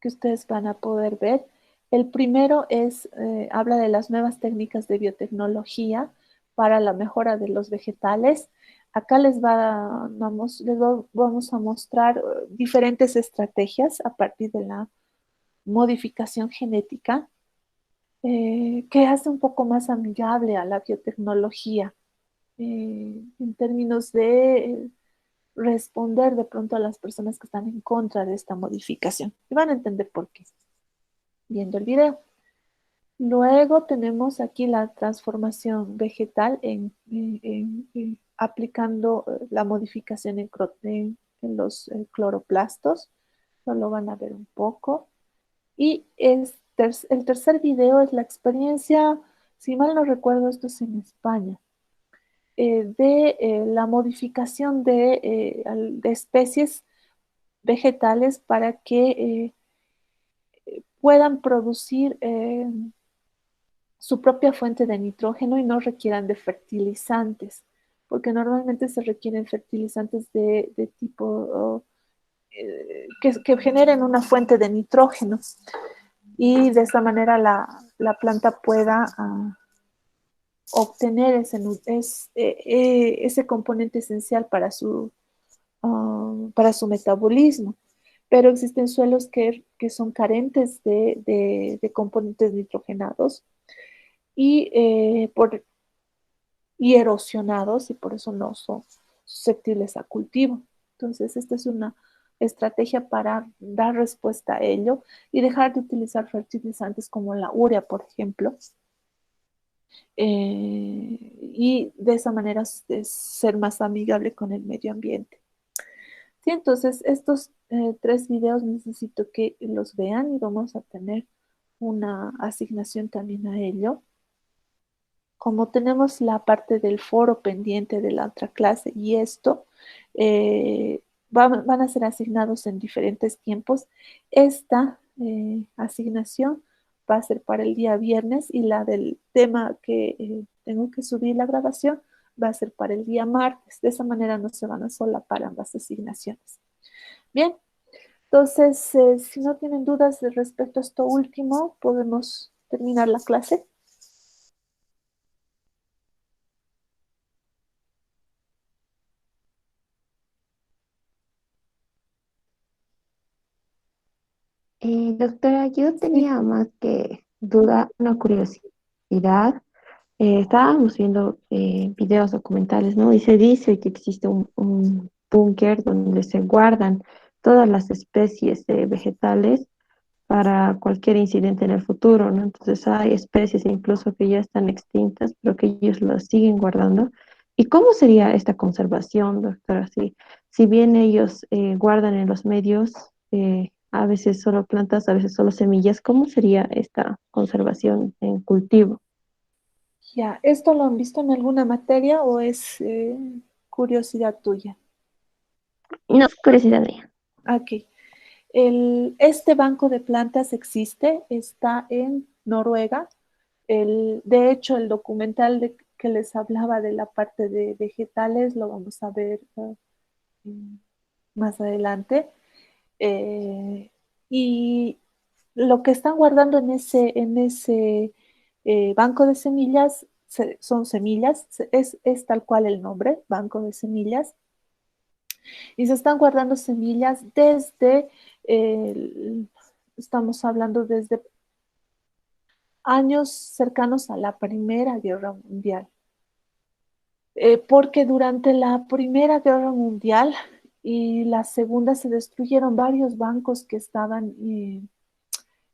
que ustedes van a poder ver. El primero habla de las nuevas técnicas de biotecnología para la mejora de los vegetales. Acá vamos a mostrar diferentes estrategias a partir de la modificación genética que hace un poco más amigable a la biotecnología en términos de responder de pronto a las personas que están en contra de esta modificación. Y van a entender por qué viendo el video. Luego tenemos aquí la transformación vegetal aplicando la modificación en los cloroplastos. Lo van a ver un poco. Y el tercer video es la experiencia, si mal no recuerdo, esto es en España, de la modificación de especies vegetales para que puedan producir su propia fuente de nitrógeno y no requieran de fertilizantes, porque normalmente se requieren fertilizantes de tipo que generen una fuente de nitrógeno y de esta manera la planta pueda obtener ese componente esencial para su metabolismo. Pero existen suelos que son carentes de componentes nitrogenados y erosionados y por eso no son susceptibles a cultivo. Entonces, esta es una estrategia para dar respuesta a ello y dejar de utilizar fertilizantes como la urea, por ejemplo, y de esa manera ser más amigable con el medio ambiente. Sí, entonces estos 3 videos necesito que los vean y vamos a tener una asignación también a ello. Como tenemos la parte del foro pendiente de la otra clase y esto, van a ser asignados en diferentes tiempos. Esta asignación va a ser para el día viernes y la del tema que tengo que subir la grabación va a ser para el día martes. De esa manera no se van a solapar ambas asignaciones. Bien, entonces, si no tienen dudas respecto a esto último, podemos terminar la clase. Doctora, yo tenía más que duda, una curiosidad. Estábamos viendo videos documentales, ¿no? Y se dice que existe un búnker donde se guardan todas las especies de vegetales para cualquier incidente en el futuro, ¿no? Entonces hay especies incluso que ya están extintas, pero que ellos las siguen guardando. ¿Y cómo sería esta conservación, doctora? Si bien ellos guardan en los medios, a veces solo plantas, a veces solo semillas, ¿cómo sería esta conservación en cultivo? Ya, ¿esto lo han visto en alguna materia o es curiosidad tuya? No, curiosidad mía. Ok. Este banco de plantas existe, está en Noruega. De hecho, el documental que les hablaba de la parte de vegetales lo vamos a ver más adelante. Eh, y lo que están guardando en ese banco de semillas son semillas, es tal cual el nombre, banco de semillas, y se están guardando semillas desde, eh, estamos hablando desde años cercanos a la Primera Guerra Mundial. Porque durante la Primera Guerra Mundial y la Segunda se destruyeron varios bancos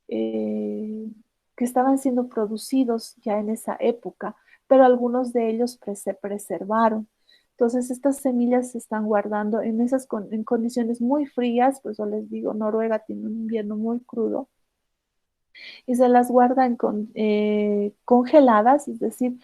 eh, que estaban siendo producidos ya en esa época, pero algunos de ellos se preservaron. Entonces, estas semillas se están guardando en condiciones muy frías, pues yo les digo, Noruega tiene un invierno muy crudo, y se las guarda congeladas, es decir,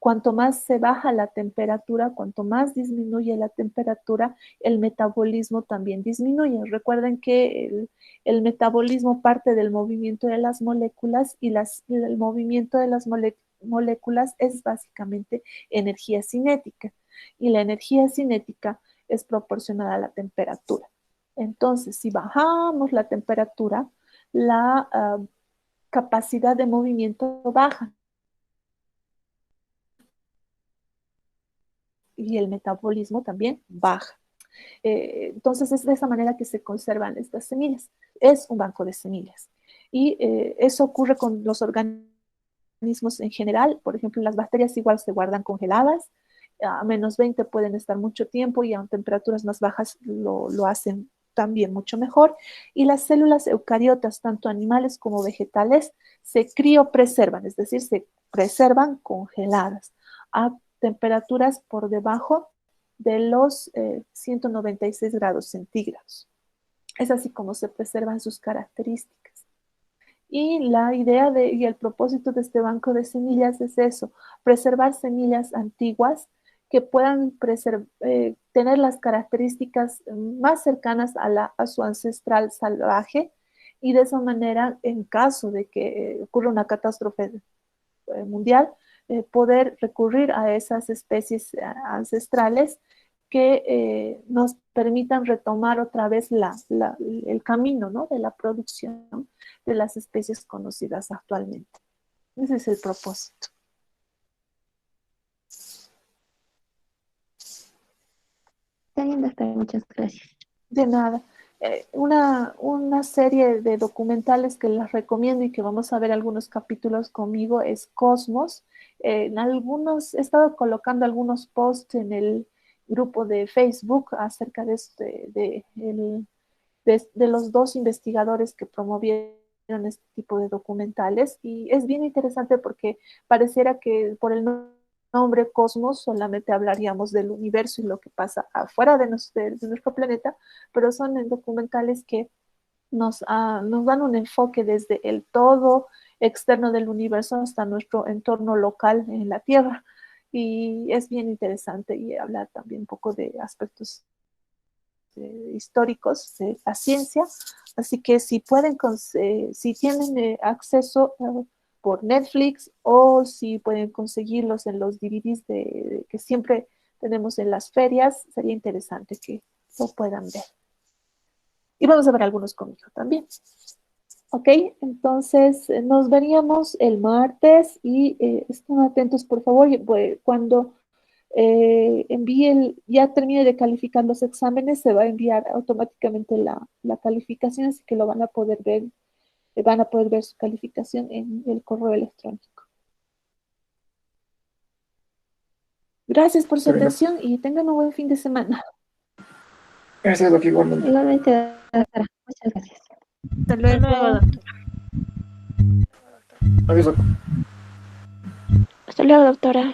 cuanto más se baja la temperatura, cuanto más disminuye la temperatura, el metabolismo también disminuye. Recuerden que el metabolismo parte del movimiento de las moléculas y el movimiento de las moléculas es básicamente energía cinética y la energía cinética es proporcional a la temperatura. Entonces, si bajamos la temperatura, la capacidad de movimiento baja y el metabolismo también baja. Entonces es de esa manera que se conservan estas semillas. Es un banco de semillas. Y eso ocurre con los organismos en general. Por ejemplo, las bacterias igual se guardan congeladas. A -20 pueden estar mucho tiempo y a temperaturas más bajas lo hacen también mucho mejor. Y las células eucariotas, tanto animales como vegetales, se criopreservan, es decir, se preservan congeladas a temperaturas por debajo de los 196 grados centígrados. Es así como se preservan sus características. Y la idea y el propósito de este banco de semillas es eso, preservar semillas antiguas que puedan tener las características más cercanas a su ancestral salvaje y de esa manera, en caso de que ocurra una catástrofe mundial, poder recurrir a esas especies ancestrales que nos permitan retomar otra vez el camino, ¿no?, de la producción de las especies conocidas actualmente. Ese es el propósito. Está bien, doctora, muchas gracias. De nada. Una serie de documentales que les recomiendo y que vamos a ver algunos capítulos conmigo es Cosmos. He estado colocando algunos posts en el grupo de Facebook acerca de los dos investigadores que promovieron este tipo de documentales y es bien interesante porque pareciera que por el nombre Cosmos solamente hablaríamos del universo y lo que pasa afuera de nuestro planeta, pero son documentales que nos dan un enfoque desde el todo externo del universo hasta nuestro entorno local en la Tierra. Y es bien interesante y hablar también un poco de aspectos históricos de la ciencia. Así que si pueden, si tienen acceso por Netflix o si pueden conseguirlos en los DVDs que siempre tenemos en las ferias, sería interesante que lo puedan ver. Y vamos a ver algunos conmigo también. Ok, entonces nos veríamos el martes y estén atentos, por favor, cuando ya termine de calificar los exámenes, se va a enviar automáticamente la calificación, así que lo van a poder ver, van a poder ver su calificación en el correo electrónico. Gracias por su atención y tengan un buen fin de semana. Gracias, Doc, igualmente. Igualmente, doctora, muchas gracias. Hasta Hasta luego, luego. doctor. Aviso. Hasta luego, doctora.